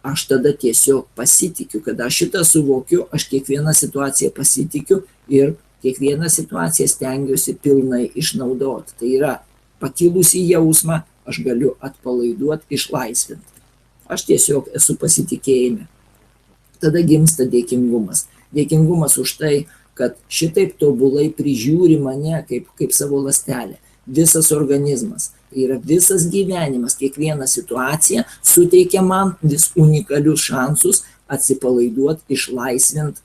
Aš tada tiesiog pasitikiu, kada aš šitą suvokiu, aš kiekvieną situaciją pasitikiu ir kiekvieną situaciją stengiuosi pilnai išnaudoti. Tai yra pakilusį jausmą aš galiu atpalaiduoti, išlaisvinti. Aš tiesiog esu pasitikėjime. Tada gimsta dėkingumas. Dėkingumas už tai, kad šitaip tobulai prižiūri mane kaip savo ląstelę. Visas organizmas, tai yra visas gyvenimas, kiekviena situacija suteikia man vis unikalius šansus atsipalaiduoti, išlaisvinti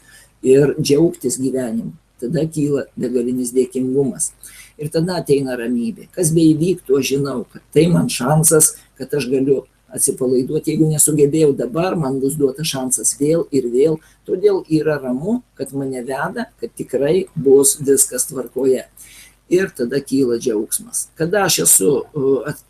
ir džiaugtis gyvenimu. Tada kyla begalinis dėkingumas. Ir tada ateina ramybė. Kas beįvyktų, aš žinau, kad tai man šansas, kad aš galiu atsipalaiduoti. Jeigu nesugebėjau dabar, man bus duotas šansas vėl ir vėl. Todėl yra ramu, kad mane veda, kad tikrai bus viskas tvarkoje. Ir tada kyla džiaugsmas. Kada aš esu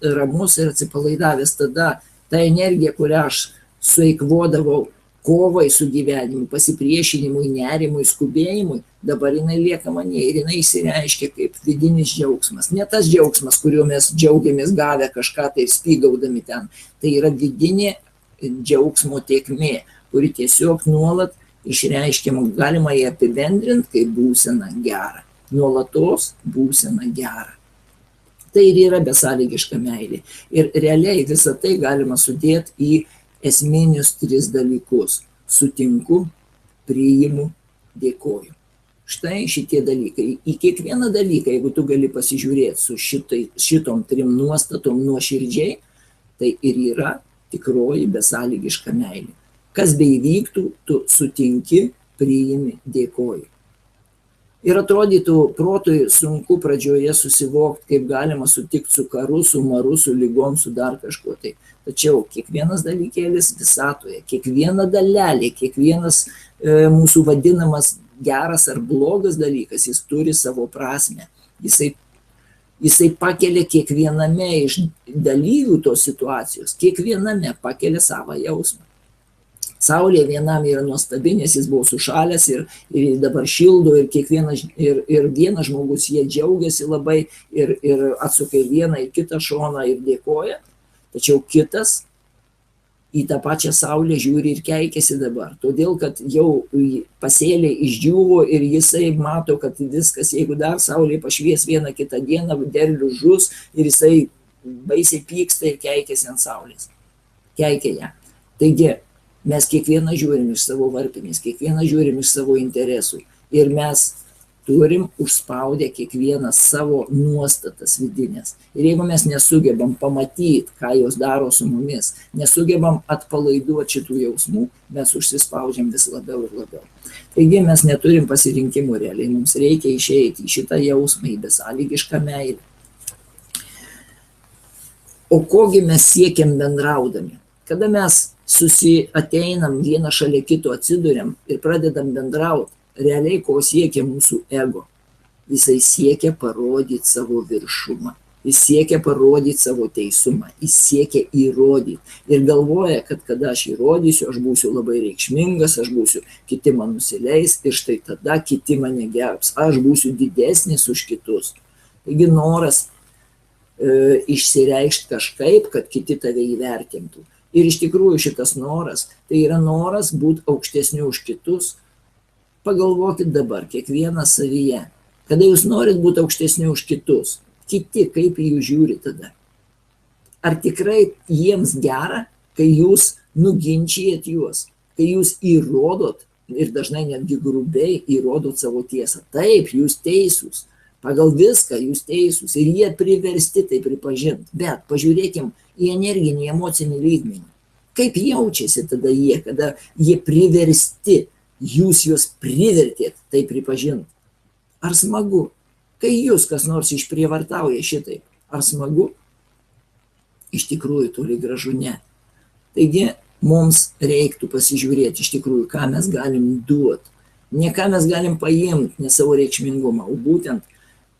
ramus ir atsipalaidavęs, tada ta energija, kurią aš sueikvodavau kovai su gyvenimu, pasipriešinimui, nerimui, skubėjimui, dabar jinai lieka mane ir jinai išsireiškia kaip vidinis džiaugsmas. Ne tas džiaugsmas, kuriuo mes džiaugiamės gavę kažką tai spygaudami ten. Tai yra vidinė džiaugsmo tėkmė, kuri tiesiog nuolat išreiškiama, galima ją apibendrinti kaip būsena gera. Nuolatos būsena gera. Tai ir yra besąlygiška meilė. Ir realiai visą tai galima sudėti į esminius 3 dalykus. Sutinku, priimu, dėkoju. Štai šitie dalykai. Į kiekvieną dalyką, jeigu tu gali pasižiūrėti su šitom 3 nuostatom nuoširdžiai, tai ir yra tikroji besąlygiška meilė. Kas beįvyktų, tu sutinki, priimi, dėkoji. Ir atrodytų protui sunku pradžioje susivokti, kaip galima sutikti su karu, su maru, su lygom, su dar kažkuo tai. Tačiau kiekvienas dalykėlis visatoje, kiekviena dalelė, kiekvienas mūsų vadinamas geras ar blogas dalykas, jis turi savo prasmę. Jisai pakelia kiekviename iš dalyvių tos situacijos, kiekviename pakelia savo jausmą. Saulė vienam yra nuostabi, nes jis buvo sušalęs ir dabar šildo ir vienas žmogus jie džiaugiasi labai ir atsuka į vieną, į kitą šoną ir dėkoja. Tačiau kitas į tą pačią saulę žiūri ir keikiasi dabar. Todėl, kad jau pasėlė išdžiūvo ir jisai mato, kad viskas, jeigu dar saulė pašvies vieną kitą dieną, derlius žus ir jisai baisiai pyksta ir keikiasi ant saulės. Keikia ją. Taigi, mes kiekvieną žiūrim iš savo varpinės, kiekvieną žiūrim iš savo interesų ir mes turim užspaudę kiekvieną savo nuostatas vidinės. Ir jeigu mes nesugebam pamatyti, ką jos daro su mumis, nesugebam atpalaiduoti šitų jausmų, mes užsispaudžiam vis labiau ir labiau. Taigi mes neturim pasirinkimų realiai, mums reikia išeiti į šitą jausmą, į besąlygišką meilę. O kogi mes siekiam bendraudami? Kada mes ateinam vieną šalia kito atsiduriam ir pradedam bendrauti, realiai ko siekia mūsų ego? Jisai siekia parodyti savo viršumą, jis siekia parodyti savo teisumą, jis siekia įrodyti ir galvoja, kad kada aš įrodysiu, aš būsiu labai reikšmingas, kiti man nusileis ir štai tada kiti mane gerbs, aš būsiu didesnis už kitus. Taigi noras išsireikšti kažkaip, kad kiti tave įvertintų. Ir iš tikrųjų šitas noras, tai yra noras būti aukštesniu už kitus. Pagalvokit dabar, kiekvienas savyje. Kada jūs norit būti aukštesniu už kitus, kiti kaip į jūs žiūri tada? Ar tikrai jiems gera, kai jūs nuginčijat juos, kai jūs įrodot ir dažnai netgi grubiai įrodot savo tiesą? Taip, jūs teisūs. Pagal viską jūs teisūs ir jie priversti tai pripažinti. Bet pažiūrėkim į energinį, emocinį lygmenį. Kaip jaučiasi tada jie, kada jie priversti, jūs juos privertėt tai pripažinti? Ar smagu? Kai jūs kas nors išprievartauja šitaip, ar smagu? Iš tikrųjų, toli gražu ne. Taigi, mums reiktų pasižiūrėti iš tikrųjų, ką mes galim duoti. Ne ką mes galim paimti, ne savo reikšmingumą, o būtent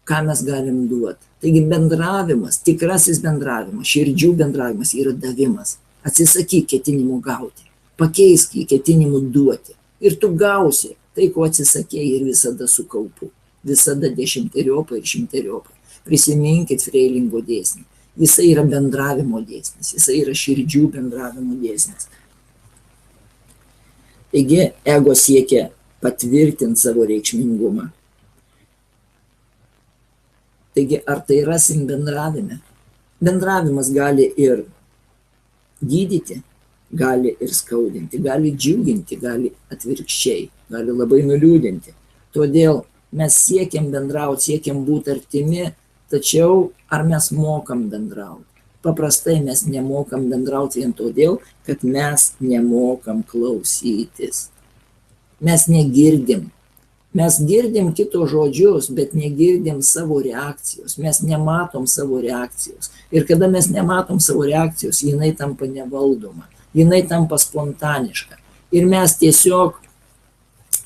ką mes galim duoti. Taigi bendravimas, tikrasis bendravimas, širdžių bendravimas yra davimas. Atsisakyk ketinimų gauti, pakeisk į ketinimų duoti. Ir tu gausi tai, ko atsisakėjai ir visada su kaupu. Visada 10-eriopai ir 100-eriopai. Prisiminkit Freilingo dėsnį. Jisai yra bendravimo dėsnis, jisai yra širdžių bendravimo dėsnis. Taigi ego siekia patvirtinti savo reikšmingumą. Taigi, ar tai rasim bendravime? Bendravimas gali ir gydyti, gali ir skaudinti, gali džiuginti, gali atvirkščiai, gali labai nuliūdinti. Todėl mes siekiam bendrauti, siekiam būti artimi, tačiau ar mes mokam bendrauti? Paprastai mes nemokam bendrauti vien todėl, kad mes nemokam klausytis. Mes negirdim. Mes girdim kito žodžius, bet negirdim savo reakcijos. Mes nematom savo reakcijos. Ir kada mes nematom savo reakcijos, jinai tampa nevaldoma. Jinai tampa spontaniška. Ir mes tiesiog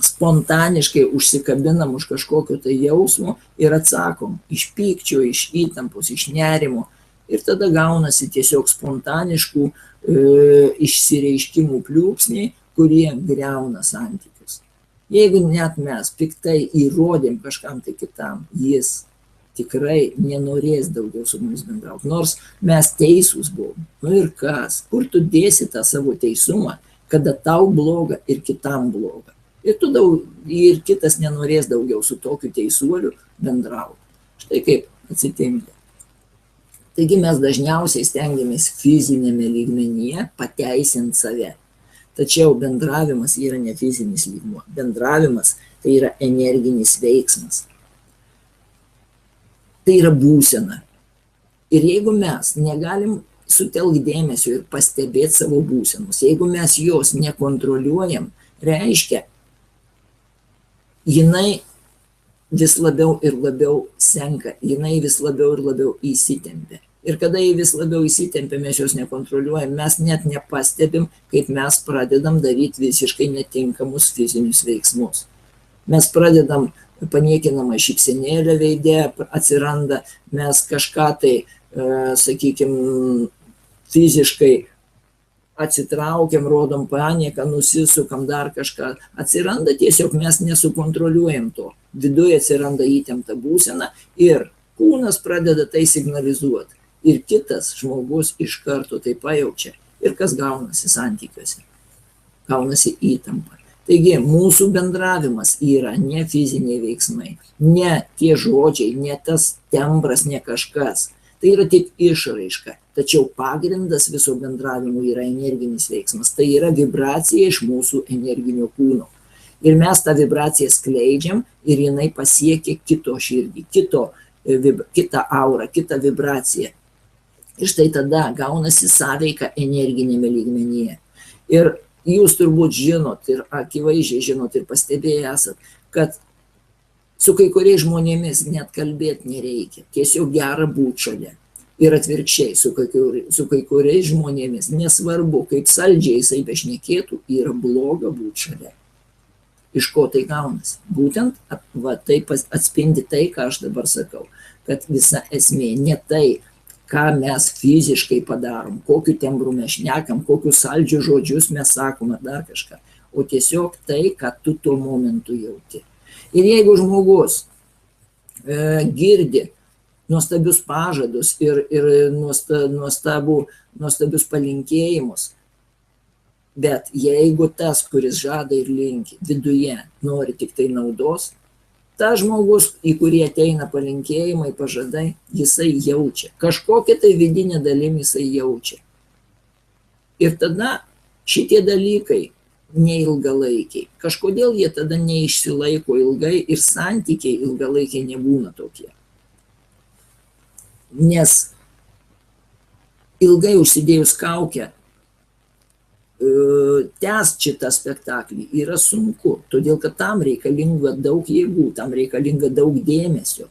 spontaniškai užsikabinam už kažkokio tai jausmo ir atsakom iš pykčio, iš įtampos, iš nerimo. Ir tada gaunasi tiesiog spontaniškų išsireiškimų pliūpsniai, kurie griauna santykius. Jeigu net mes piktai įrodėm kažkam tai kitam, jis tikrai nenorės daugiau su mumis bendrauti. Nors mes teisūs buvom. Nu ir kas? Kur tu dėsi tą savo teisumą, kada tau bloga ir kitam bloga? Ir kitas nenorės daugiau su tokiu teisuoliu bendrauti. Štai kaip atsitinka. Taigi mes dažniausiai stengiamės fizinėme lygmenyje pateisinti save. Tačiau bendravimas yra ne fizinis lygmuo. Bendravimas tai yra energinis veiksmas. Tai yra būsena. Ir jeigu mes negalim sutelkti dėmesio ir pastebėti savo būsenos, jeigu mes jos nekontroliuojam, reiškia, jinai vis labiau ir labiau senka, jinai vis labiau ir labiau įsitempia. Ir kada jį vis labiau įsitempia, mes jos nekontroliuojam, mes net nepastebim, kaip mes pradedam daryti visiškai netinkamus fizinius veiksmus. Mes pradedam paniekinamą šypsenėlę veide, atsiranda, mes kažką tai, sakykime, fiziškai atsitraukiam, rodom panieką, nusisukam dar kažką. Atsiranda tiesiog mes nesukontroliuojam to. Viduje atsiranda įtempta būsena ir kūnas pradeda tai signalizuoti. Ir kitas žmogus iš karto tai pajaučia. Ir kas gaunasi santykiuose? Gaunasi įtampa. Taigi mūsų bendravimas yra ne fiziniai veiksmai, ne tie žodžiai, ne tas tembras, ne kažkas. Tai yra tik išraiška. Tačiau pagrindas viso bendravimo yra energinis veiksmas. Tai yra vibracija iš mūsų energinio kūno. Ir mes tą vibraciją skleidžiam ir jinai pasiekia kito širdį, kitą aurą, kitą vibraciją. Ir štai tada gaunasi sąveika energinėme lygmenyje. Ir jūs turbūt žinot ir akivaizdžiai žinot ir pastebėję esat, kad su kai kuriais žmonėmis net kalbėti nereikia. Tiesiog gera būti šalia. Ir atvirkščiai, su kai kuriais žmonėmis, nesvarbu, kaip saldžiai jisai bešnekėtų, yra bloga būti šalia. Iš ko tai gaunasi? Būtent tai atspindi tai, ką aš dabar sakau, kad visa esmė ne tai, ką mes fiziškai padarom, kokiu tembru mes šnekam, kokius saldžius žodžius mes sakom ar dar kažką, o tiesiog tai, ką tu tuo momentu jauti. Ir jeigu žmogus girdi nuostabius pažadus ir nuostabius palinkėjimus, bet jeigu tas, kuris žada ir linki, viduje nori tik tai naudos, ta žmogus, į kurį ateina palinkėjimai, pažadai, jisai jaučia. Kažkokią tai vidinę dalim jisai jaučia. Ir tada šitie dalykai neilgalaikiai. Kažkodėl jie tada neišsilaiko ilgai ir santykiai ilgalaikiai nebūna tokie. Nes ilgai užsidėjus kaukę, tęsti šitą spektaklį yra sunku, todėl kad tam reikalinga daug jėgų, tam reikalinga daug dėmesio,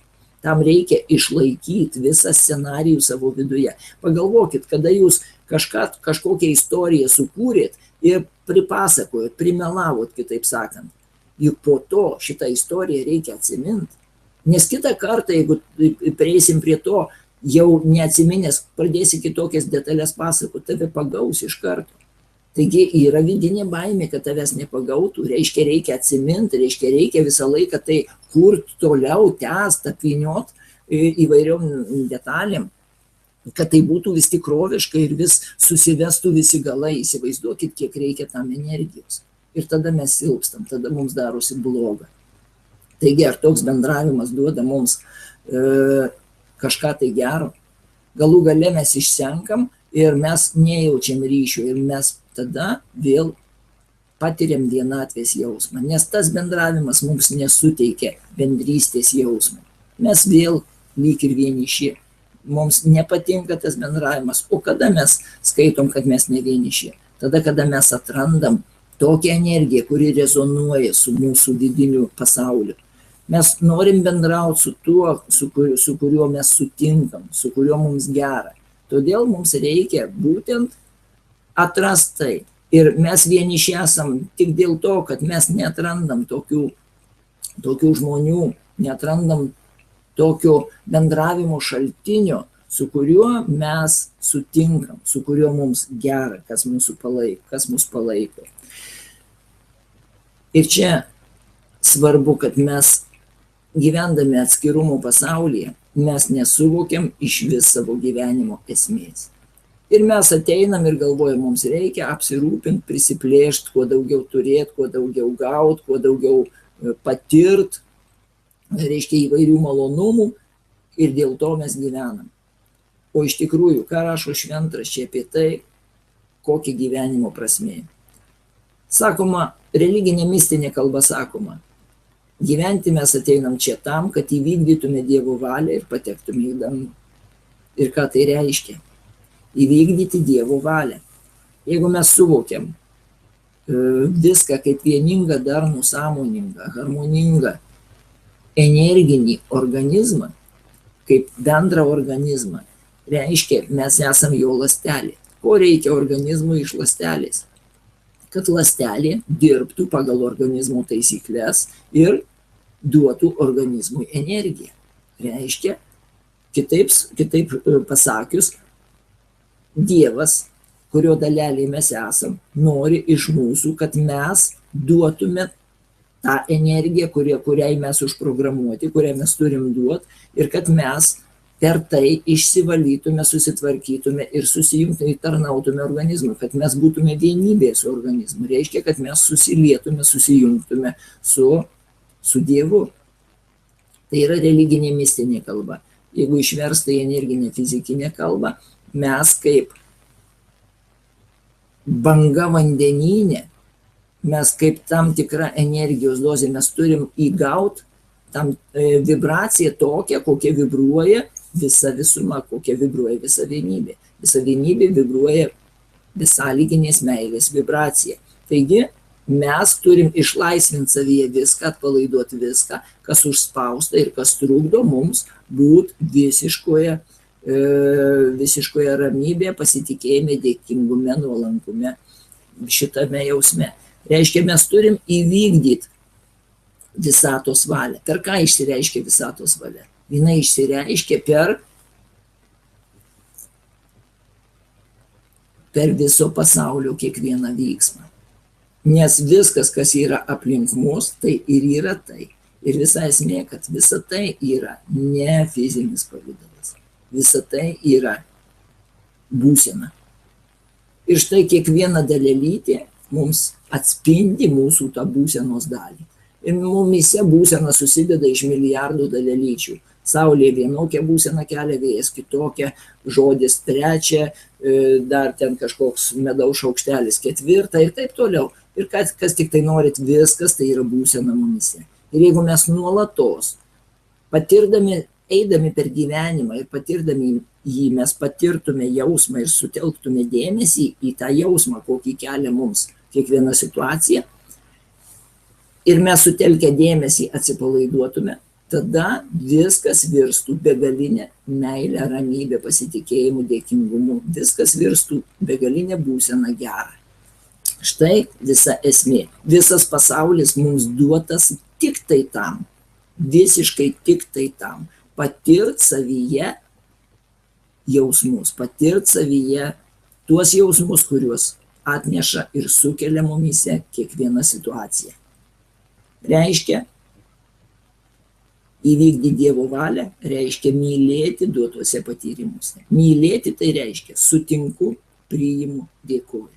tam reikia išlaikyti visą scenarijų savo viduje. Pagalvokit, kada jūs kažkokią istoriją sukūrėt ir pripasakojot, primelavot, kitaip sakant, juk po to šitą istoriją reikia atsiminti. Nes kitą kartą, jeigu prieisim prie to, jau neatsiminęs, pradėsi kitokias detalės pasakoti, tave pagaus iš karto. Taigi yra vidinė baimė, kad tavęs nepagautų, reikia atsiminti, reikia visą laiką tai kurti toliau, tęsti, apvyniot įvairiom detalėm, kad tai būtų vis tikroviškai ir vis susivestų visi galai, įsivaizduokit, kiek reikia tam energijos. Ir tada mes silpstam, tada mums darosi bloga. Taigi ar toks bendravimas duoda mums kažką tai gero. Galų gale mes išsenkam ir mes nejaučiam ryšio ir mes tada vėl patiriam vienatvės jausmą, nes tas bendravimas mums nesuteikia bendrystės jausmą. Mes vėl lyg ir vieniši. Mums nepatinka tas bendravimas. O kada mes skaitom, kad mes ne vieniši? Tada, kada mes atrandam tokią energiją, kuri rezonuoja su mūsų vidiniu pasauliu. Mes norim bendrauti su tuo, su kuriuo mes sutinkam, su kuriuo mums gera. Todėl mums reikia būtent atrasti tai. Ir mes vieniši esam tik dėl to, kad mes neatrandam tokių žmonių, neatrandam tokio bendravimo šaltinio, su kuriuo mes sutinkam, su kuriuo mums gera, kas mus palaiko. Ir čia svarbu, kad mes gyvendami atskirumo pasaulyje, mes nesuvokiam iš vis savo gyvenimo esmės. Ir mes ateinam ir galvojam, mums reikia apsirūpinti, prisiplėšti, kuo daugiau turėti, kuo daugiau gauti, kuo daugiau patirti, reiškia įvairių malonumų ir dėl to mes gyvenam. O iš tikrųjų, ką rašo šventraščiai apie tai, kokia gyvenimo prasmė. Sakoma, religinė mistinė kalba sakoma, gyventi mes ateinam čia tam, kad įvykdytume Dievo valią ir patektume į dangų. Ir ką tai reiškia? Įvykdyti Dievo valią. Jeigu mes suvokiam viską kaip vieningą, darnų, sąmoningą, harmoningą, energinį organizmą, kaip bendrą organizmą, reiškia, mes esam jo ląstelė. Ko reikia organizmui iš ląstelės? Kad ląstelė dirbtų pagal organizmo taisyklės ir duotų organizmui energiją. Reiškia, kitaip pasakius, Dievas, kurio dalelė mes esam, nori iš mūsų, kad mes duotume tą energiją, kuriai mes užprogramuoti, kurią mes turim duoti, ir kad mes per tai išsivalytume, susitvarkytume ir susijungtume, tarnautume organizmui, kad mes būtume vienybėje su organizmu. Reiškia, kad mes susilietume, susijungtume su Dievu. Tai yra religinė mistinė kalba. Jeigu išversta į energinę fizikinę kalbą, mes kaip banga vandenyne, mes kaip tam tikra energijos dozė, mes turim įgauti tam vibraciją tokią, kokia vibruoja visa visuma, kokia vibruoja visa vienybė. Visa vienybė vibruoja besąlyginės meilės vibracija. Taigi mes turim išlaisvinti savyje viską, atpalaiduoti viską, kas užspausta ir kas trukdo mums būti visiškoje ramybėje, pasitikėjime, dėkingume, nuolankume, šitame jausme. Reiškia, mes turim įvykdyti visatos valią. Per ką išsireiškia visatos valia? Jinai išsireiškia per viso pasaulio kiekvieną vyksmą. Nes viskas, kas yra aplink mus, tai ir yra tai. Ir visa esmė, kad visa tai yra ne fizinis pavidalas. Visa tai yra būsena. Ir štai kiekviena dalelytė mums atspindi mūsų tą būsenos dalį. Ir mumise būsena susideda iš milijardų dalelyčių. Saulė vienokia būsena kelia, vėjas kitokia, žodis trečia, dar ten kažkoks medaus šaukštelis ketvirta ir taip toliau. Ir kas tik tai norit, viskas tai yra būsena mumise. Ir jeigu mes nuolatos patirdami, eidami per gyvenimą ir patirdami jį, mes patirtume jausmą ir sutelktume dėmesį į tą jausmą, kokį kelia mums kiekviena situacija, ir mes sutelkę dėmesį atsipalaiduotume, tada viskas virstų begalinė meilė, ramybė, pasitikėjimu, dėkingumu, viskas virstų begalinė būsena gera. Štai visa esmė. Visas pasaulis mums duotas tik tai tam, visiškai tik tai tam, patirt savyje jausmus, patirt savyje tuos jausmus, kuriuos atneša ir sukelia mumise kiekviena situacija. Reiškia, įvykdyti Dievo valią, reiškia mylėti duotuose patyrimuose. Mylėti tai reiškia sutinku, priimu, dėkoju.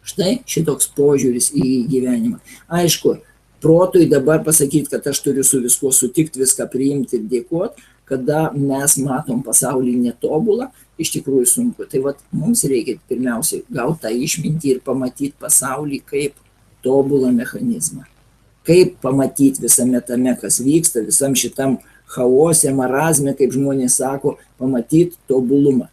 Štai šitoks požiūris į gyvenimą. Aišku, protui dabar pasakyti, kad aš turiu su viskuo sutikti, viską priimti ir dėkoti, kada mes matom pasaulį netobulą, iš tikrųjų sunku. Tai vat mums reikia pirmiausiai gauti tą išmintį ir pamatyti pasaulį kaip tobulą mechanizmą. Kaip pamatyti visame tame, kas vyksta, visam šitam chaose, marazme, kaip žmonės sako, pamatyti tobulumą.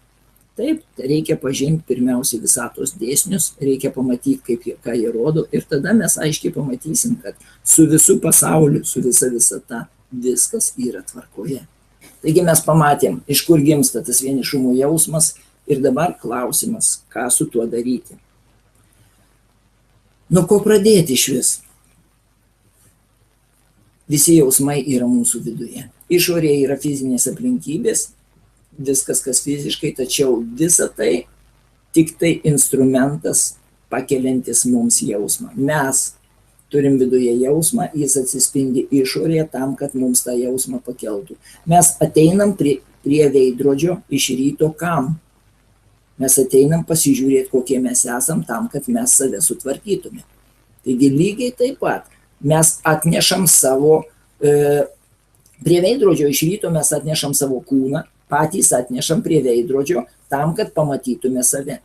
Taip, reikia pažinti pirmiausiai visatos dėsnius, reikia pamatyti, ką jie rodo, ir tada mes aiškiai pamatysim, kad su visu pasauliu, su visa visata viskas yra tvarkoje. Taigi mes pamatėm, iš kur gimsta tas vienišumo jausmas, ir dabar klausimas, ką su tuo daryti. Nuo ko pradėti iš vis? Visi jausmai yra mūsų viduje. Išorėje yra fizinės aplinkybės, viskas, kas fiziškai, tačiau visa tai tik tai instrumentas pakeliantis mums jausmą. Mes turim viduje jausmą, jis atsispindi išorėje tam, kad mums tą jausmą pakeltų. Mes ateinam prie veidrodžio iš ryto kam? Mes ateinam pasižiūrėti, kokie mes esam, tam, kad mes save sutvarkytume. Taigi lygiai taip pat mes atnešam savo, prie veidrodžio iš ryto mes atnešam savo kūną, patys atnešam prie veidrodžio tam, kad pamatytume save.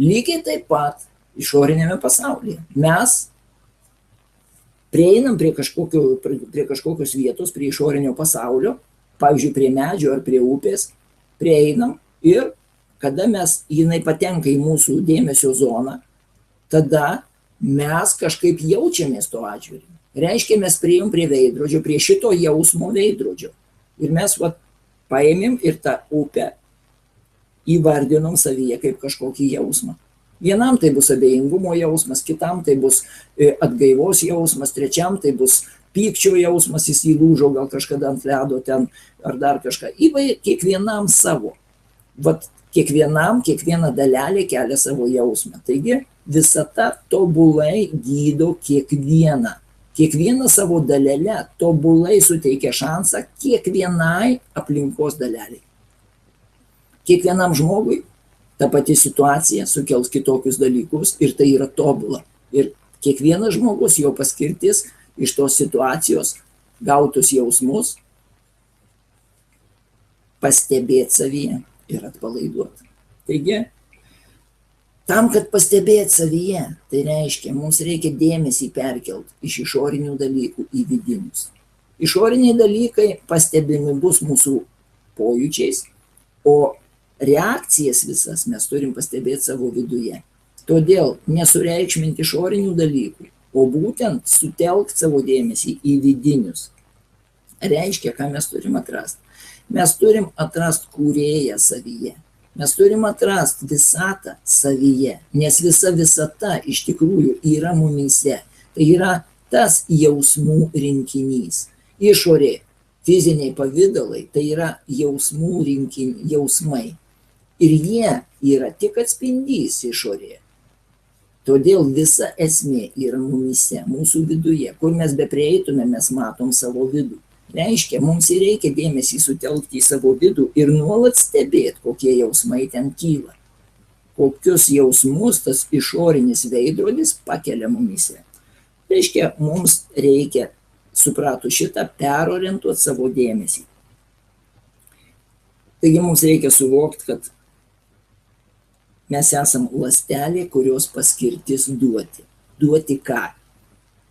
Lygiai taip pat išorinėme pasaulyje. Mes prieinam prie kažkokios vietos, prie išorinio pasaulio, pavyzdžiui, prie medžio ar prie upės, prieinam ir kada jinai patenka į mūsų dėmesio zoną, tada mes kažkaip jaučiamės to atžvilgiu. Reiškia, mes priėjom prie veidrodžio, prie šito jausmo veidrodžio. Ir mes paėmėm ir tą upę įvardinom savyje kaip kažkokį jausmą. Vienam tai bus abejingumo jausmas, kitam tai bus atgaivos jausmas, trečiam tai bus pykčio jausmas, jis įlūžo gal kažkada ant ledo ten ar dar kažką. Kiekvienam savo. Vat kiekviena dalelė kelia savo jausmą. Taigi visata tobulai gydo kiekvieną. Kiekviena savo dalelė tobulai suteikia šansą kiekvienai aplinkos daleliai. Kiekvienam žmogui ta pati situacija sukels kitokius dalykus ir tai yra tobula. Ir kiekvienas žmogus, jo paskirtis iš tos situacijos gautus jausmus pastebėti savyje ir atpalaiduoti. Taigi, tam, kad pastebėti savyje, tai reiškia, mums reikia dėmesį perkelti iš išorinių dalykų į vidinius. Išoriniai dalykai pastebimi bus mūsų pojūčiais, o reakcijas visas mes turim pastebėti savo viduje. Todėl nesureikšminti išorinių dalykų, o būtent sutelkti savo dėmesį į vidinius. Reiškia, ką mes turim atrasti. Mes turim atrasti kūrėją savyje. Mes turim atrasti visatą savyje, nes visa visata iš tikrųjų yra mumyse. Tai yra tas jausmų rinkinys. Išorė, fiziniai pavydalai, tai yra jausmų jausmai. Ir jie yra tik atspindys išorėje. Todėl visa esmė yra mumyse, mūsų viduje. Kur mes beprieitume, mes matom savo vidų. Reiškia, mums reikia dėmesį sutelkti į savo vidų ir nuolat stebėti, kokie jausmai ten kyla. Kokius jausmus tas išorinis veidrodis pakelia mumyse. Reiškia, mums reikia, supratus šitą, perorientuoti savo dėmesį. Taigi mums reikia suvokti, kad mes esam ląstelė, kurios paskirtis duoti. Duoti ką?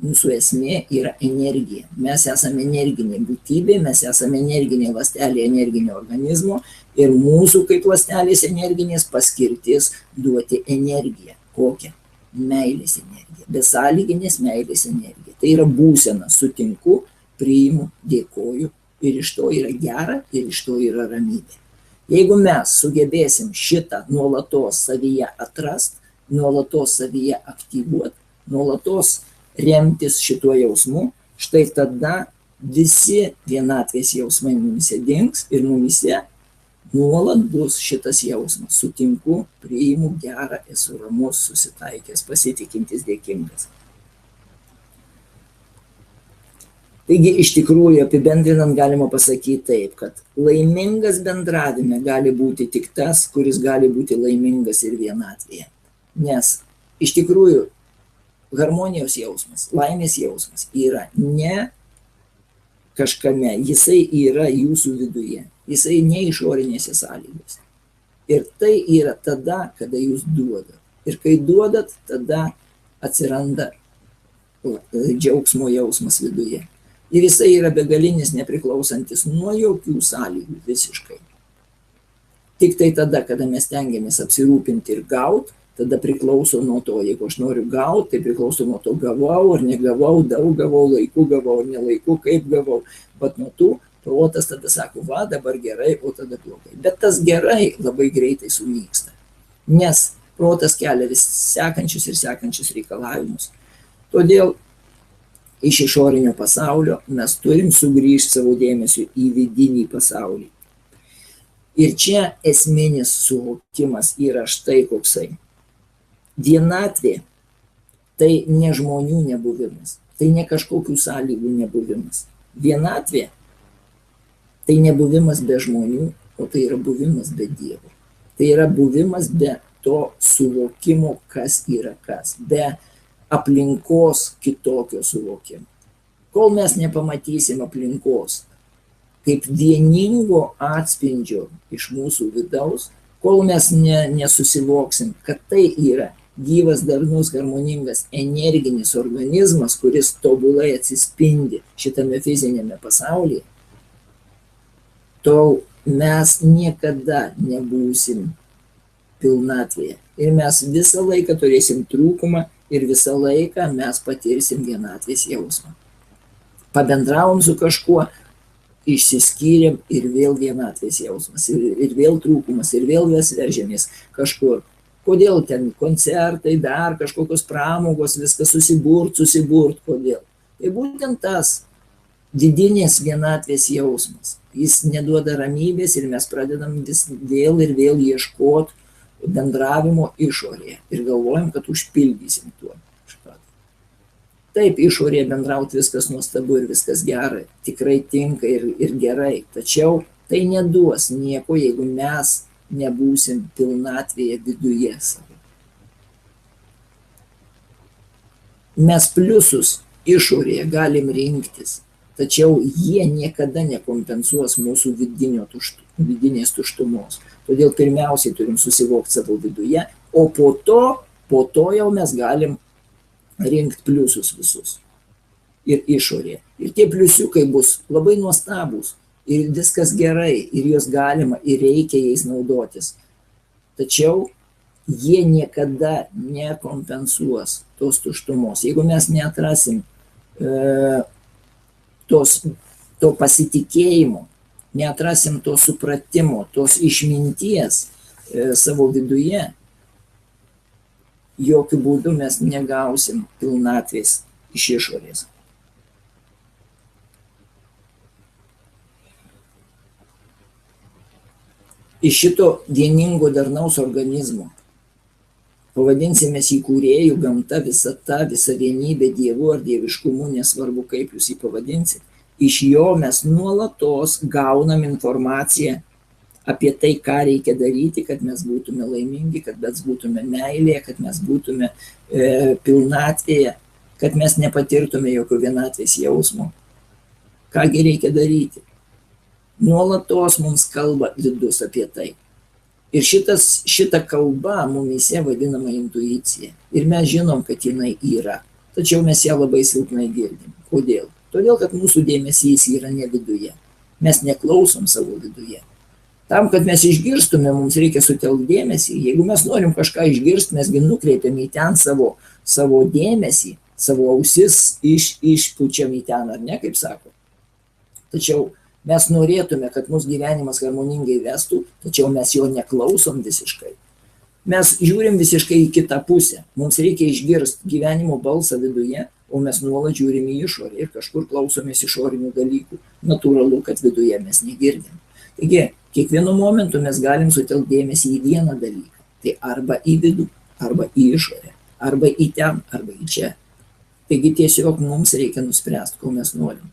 Mūsų esmė yra energija. Mes esame energinė būtybė, mes esame energinė ląstelė, energinio organizmo ir mūsų kaip ląstelės energinės paskirtis duoti energiją. Kokią? Meilės energiją. Besąlyginės meilės energiją. Tai yra būsena. Sutinku, priimu, dėkoju ir iš to yra gera ir iš to yra ramybė. Jeigu mes sugebėsim šitą nuolatos savyje atrast, nuolatos savyje aktyvuoti, nuolatos remtis šituo jausmu, štai tada visi vienatvės jausmai mumyse dings ir mumyse nuolat bus šitas jausmas. Sutinku, priimu, gera, esu ramus, susitaikęs, pasitikintis, dėkingas. Taigi iš tikrųjų apibendrinant galima pasakyti taip, kad laimingas bendravime gali būti tik tas, kuris gali būti laimingas ir vienatvėje. Nes iš tikrųjų harmonijos jausmas, laimės jausmas yra ne kažkame, jisai yra jūsų viduje, jisai ne išorinėse sąlygose. Ir tai yra tada, kada jūs duodat. Ir kai duodat, tada atsiranda džiaugsmo jausmas viduje. Ir jisai yra begalinis, nepriklausantis nuo jokių sąlygų visiškai. Tik tai tada, kada mes tengiamės apsirūpinti ir gauti, tada priklauso nuo to, jeigu aš noriu gauti, tai priklauso nuo to, gavau ar negavau, daug gavau, laiku gavau ar nelaiku, kaip gavau. Bet nuo tų protas tada sako, va, dabar gerai, o tada blogai. Bet tas gerai labai greitai sunyksta. Nes protas kelia vis sekančius ir sekančius reikalavimus. Todėl iš išorinio pasaulio mes turim sugrįžti savo dėmesiu į vidinį pasaulį. Ir čia esminis suvokimas yra štai koksai. Vienatvė tai ne žmonių nebuvimas, tai ne kažkokių sąlygų nebuvimas. Vienatvė tai nebuvimas be žmonių, o tai yra buvimas be Dievo. Tai yra buvimas be to suvokimo, kas yra kas, be aplinkos kitokio suvokimo. Kol mes nepamatysim aplinkos kaip vieningo atspindžio iš mūsų vidaus, kol mes nesusivoksim, kad tai yra gyvas, darnus, harmoningas, energinis organizmas, kuris tobulai atsispindi šitame fizinėme pasaulyje, tol mes niekada nebūsim pilnatvėje. Ir mes visą laiką turėsim trūkumą ir visą laiką mes patirsim vienatvės jausmą. Pabendravom su kažkuo, išsiskyrėm ir vėl vienatvės jausmas, ir vėl trūkumas, ir vėl mes veržėmės kažkur. Kodėl ten koncertai, dar kažkokios pramogos, viskas susiburt, kodėl? Tai būtent tas vidinės vienatvės jausmas. Jis neduoda ramybės ir mes pradedam vis vėl ir vėl ieškoti bendravimo išorėje ir galvojam, kad užpildysim tuo. Taip, išorėje bendrauti viskas nuostabu ir viskas gerai, tikrai tinka ir gerai, tačiau tai neduos nieko, jeigu mes nebūsim pilnatvėje viduje savo. Mes pliusus išorėje galim rinktis, tačiau jie niekada nekompensuos mūsų vidinės tuštumos. Todėl pirmiausiai turim susivokti savo viduje, o po to jau mes galim rinkti pliusus visus ir išorėje. Ir tie pliusiukai bus labai nuostabūs ir viskas gerai ir juos galima ir reikia jais naudotis. Tačiau jie niekada nekompensuos tos tuštumos. Jeigu mes neatrasim to pasitikėjimo, neatrasim to supratimo, tos išminties savo viduje, jokių būdų mes negausim pilnatvės iš išorės. Iš šito vieningo darnaus organizmo, pavadinsime jį kūrėjų, gamta, visata, visa vienybė, Dievu ar dieviškumu, nesvarbu kaip jūs jį pavadinsit, iš jo mes nuolatos gaunam informaciją apie tai, ką reikia daryti, kad mes būtume laimingi, kad mes būtume meilėje, kad mes būtume pilnatvėje, kad mes nepatirtume jokio vienatvės jausmo. Kągi reikia daryti? Nuolatos mums kalba vidus apie tai. Ir šita kalba mumise vadinama intuicija. Ir mes žinom, kad jinai yra. Tačiau mes ją labai silpnai girdim. Kodėl? Todėl, kad mūsų dėmesys yra ne viduje. Mes neklausom savo viduje. Tam, kad mes išgirstume, mums reikia sutelkti dėmesį. Jeigu mes norim kažką išgirsti, mesgi nukreipiam į ten savo dėmesį, savo ausis išpučiam į ten, ar ne, kaip sako. Tačiau mes norėtume, kad mūsų gyvenimas harmoningai vestų, tačiau mes jo neklausom visiškai. Mes žiūrim visiškai į kitą pusę. Mums reikia išgirsti gyvenimo balsą viduje, o mes nuolat žiūrim į išorę ir kažkur klausomės išorinių dalykų. Natūralu, kad viduje mes negirdim. Taigi, kiekvienu momentu mes galim sutelkti dėmesį į vieną dalyką. Tai arba į vidų, arba į išorę, arba į ten, arba į čia. Taigi tiesiog mums reikia nuspręsti, ko mes norim.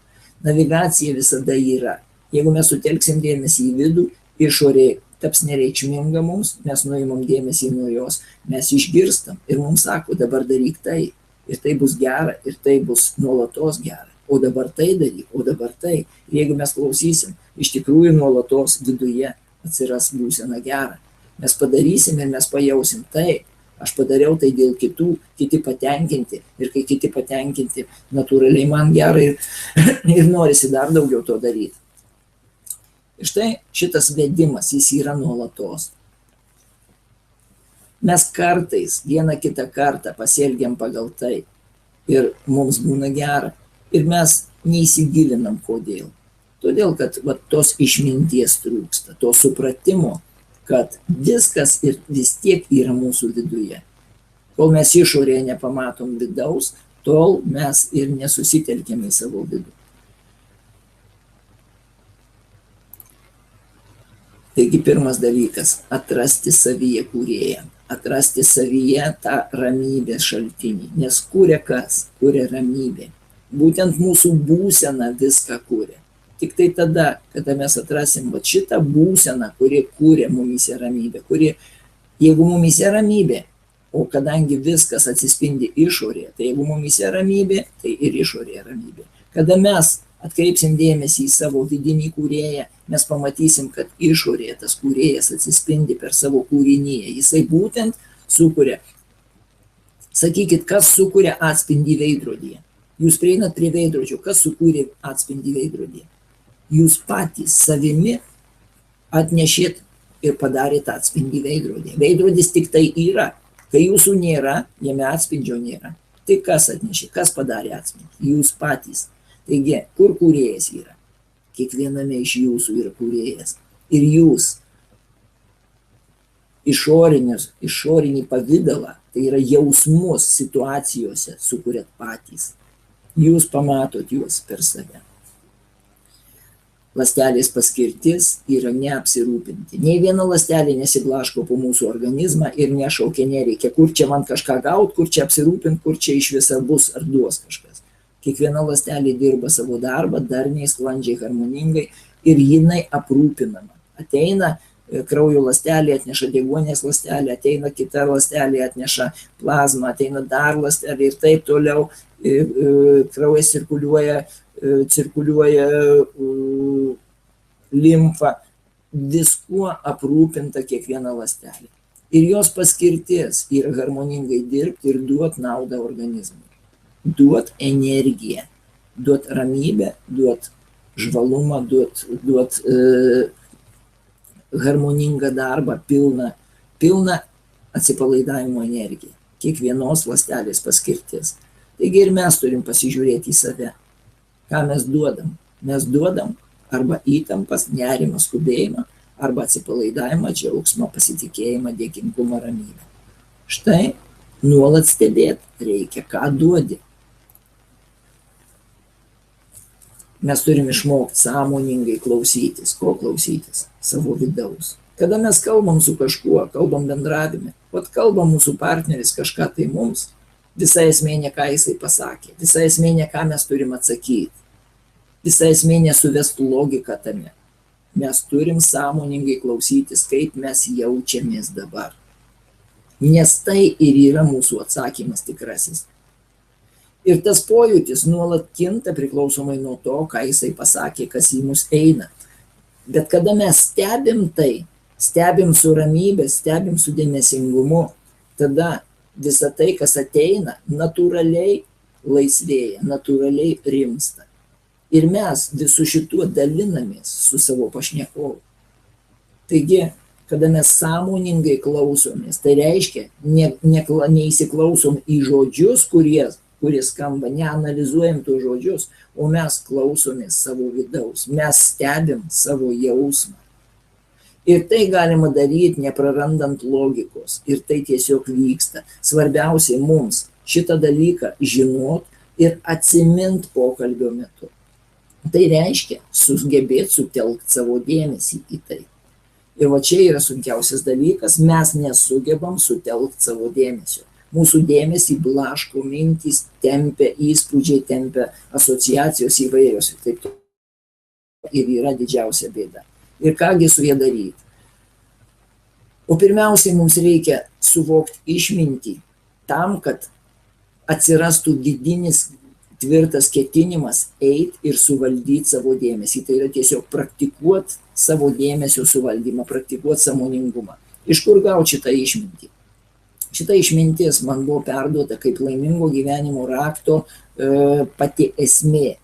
Navigacija visada yra. Jeigu mes sutelksim dėmesį į vidų, išorė taps nereikšminga mums, mes nuimam dėmesį nuo jos, mes išgirstam ir mums sako, dabar daryk tai. Ir tai bus gera, ir tai bus nuolatos gera. o dabar tai daryk, o dabar tai. Jeigu mes klausysim, iš tikrųjų nuolatos viduje atsiras būsena gera. Mes padarysim ir mes pajausim tai. Aš padariau tai dėl kitų, kiti patenkinti. Ir kai kiti patenkinti, natūraliai man gerai ir norisi dar daugiau to daryti. Ir štai šitas vedimas, jis yra nuolatos. Mes kartais, vieną kitą kartą pasielgiam pagal tai ir mums būna gera. Ir mes neįsigilinam kodėl. Todėl, kad tos išminties trūksta, to supratimo, kad viskas ir vis tiek yra mūsų viduje. Kol mes išorėje nepamatom vidaus, tol mes ir nesusitelkėm į savo vidų. Taigi pirmas dalykas – atrasti savyje kūrėją, atrasti savyje tą ramybės šaltinį. Nes kūrė kas? Kūrė ramybė. Būtent mūsų būsena viską kūrė. Tik tai tada, kada mes atrasim šitą būseną, kuri kūrė mumyse ramybę, jeigu mumyse ramybė, o kadangi viskas atsispindi išorėje, tai jeigu mumyse ramybė, tai ir išorėje ramybė. Kada mes atkreipsim dėmesį į savo vidinį kūrėją, mes pamatysim, kad išorėje tas kūrėjas atsispindi per savo kūrinyje. Jisai būtent sukuria. Sakykit, kas sukuria atspindį veidrodyje? Jūs prieinat prie veidrodžio, kas sukūrė atspindį veidrodyje? Jūs patys savimi atnešėt ir padarėt atspindį veidrodį. Veidrodis tik tai yra. Kai jūsų nėra, jame atspindžio nėra. Tai kas atnešė, kas padarė atspindį? Jūs patys. Taigi, kur kūrėjas yra? Kiekviename iš jūsų yra kūrėjas. Ir jūs išorinį pavydalą, tai yra jausmus situacijose sukuriat patys. Jūs pamatot juos per save. Ląstelės paskirtis yra neapsirūpinti. Nei viena ląstelė nesiblaško po mūsų organizmą ir nešaukia nereikia, kur čia man kažką gauti, kur čia apsirūpinti, kur čia iš viso bus ar duos kažkas. Kiekviena ląstelė dirba savo darbą, darniai, sklandžiai, harmoningai ir jinai aprūpinama. Ateina kraujo ląstelė, atneša deguonies ląstelė, ateina kita ląstelė, atneša plazmą, ateina dar ląstelė ir taip toliau. Kraujas cirkuliuoja limfa, viskuo aprūpinta kiekviena ląstelė. Ir jos paskirtis yra harmoningai dirbti ir duot naudą organizmui. Duot energiją, duot ramybę, duot žvalumą, duot harmoningą darbą, pilną atsipalaidavimo energiją. Kiekvienos ląstelės paskirtis. Taigi ir mes turim pasižiūrėti į save. Ką mes duodam? Mes duodam arba įtampas, nerimą, skubėjimą, arba atsipalaidavimą, džiaugsmą, pasitikėjimą, dėkingumą, ramybę. Štai nuolat stebėti reikia, ką duodi. Mes turim išmokti sąmoningai klausytis. Ko klausytis? Savo vidaus. Kada mes kalbam su kažkuo, kalbam bendravime, kalbam mūsų partneris kažką tai mums, visa esmė ne ką jisai pasakė, visa esmė ne ką mes turim atsakyti, visa esmė nesuvest logiką tame. Mes turim sąmoningai klausytis, kaip mes jaučiamės dabar. Nes tai ir yra mūsų atsakymas tikrasis. Ir tas pojūtis nuolat kinta priklausomai nuo to, ką jisai pasakė, kas į mus eina. Bet kada mes stebim tai, stebim su ramybė, stebim su dėmesingumu, tada visa tai, kas ateina, natūraliai laisvėja, natūraliai rimsta. Ir mes visų šituo dalinamės su savo pašnekovu. Taigi, kada mes sąmoningai klausomės, tai reiškia, neįsiklausom į žodžius, kurie skamba, neanalizuojam tus žodžius, o mes klausomės savo vidaus, mes stebim savo jausmą. Ir tai galima daryti neprarandant logikos. Ir tai tiesiog vyksta. Svarbiausia mums šitą dalyką žinot ir atsimint pokalbio metu. Tai reiškia sugebėti sutelkti savo dėmesį į tai. Ir va čia yra sunkiausias dalykas, mes nesugebam sutelkti savo dėmesio. Mūsų dėmesį blaško mintys, tempia įspūdžiai, tempia asociacijos įvairios ir taip toliau. Ir yra didžiausia bėda. Ir kągi su jie daryti? O pirmiausiai mums reikia suvokti išmintį tam, kad atsirastų vidinis tvirtas ketinimas eit ir suvaldyti savo dėmesį. Tai yra tiesiog praktikuoti savo dėmesio suvaldymą, praktikuoti sąmoningumą. Iš kur gauti šitą išmintį? Šita išmintis man buvo perduota kaip laimingo gyvenimo rakto pati esmė.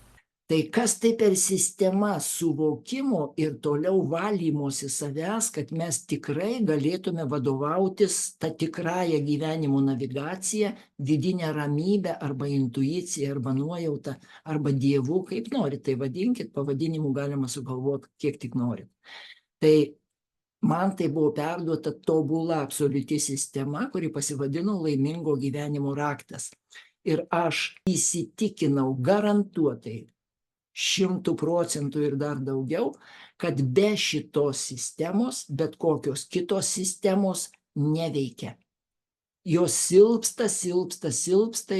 Tai kas tai per sistema suvokimo ir toliau valymosi savęs, kad mes tikrai galėtume vadovautis tą tikrąją gyvenimo navigaciją, vidinę ramybę arba intuiciją, arba nuojautą, arba dievu, kaip norit, tai vadinkit, pavadinimų galima sugalvoti kiek tik norit. Tai man tai buvo perduota tobula absoliuti sistema, kuri pasivadino laimingo gyvenimo raktas. Ir aš įsitikinau garantuotai, 100% ir dar daugiau, kad be šitos sistemos, bet kokios kitos sistemos neveikia. Jos silpsta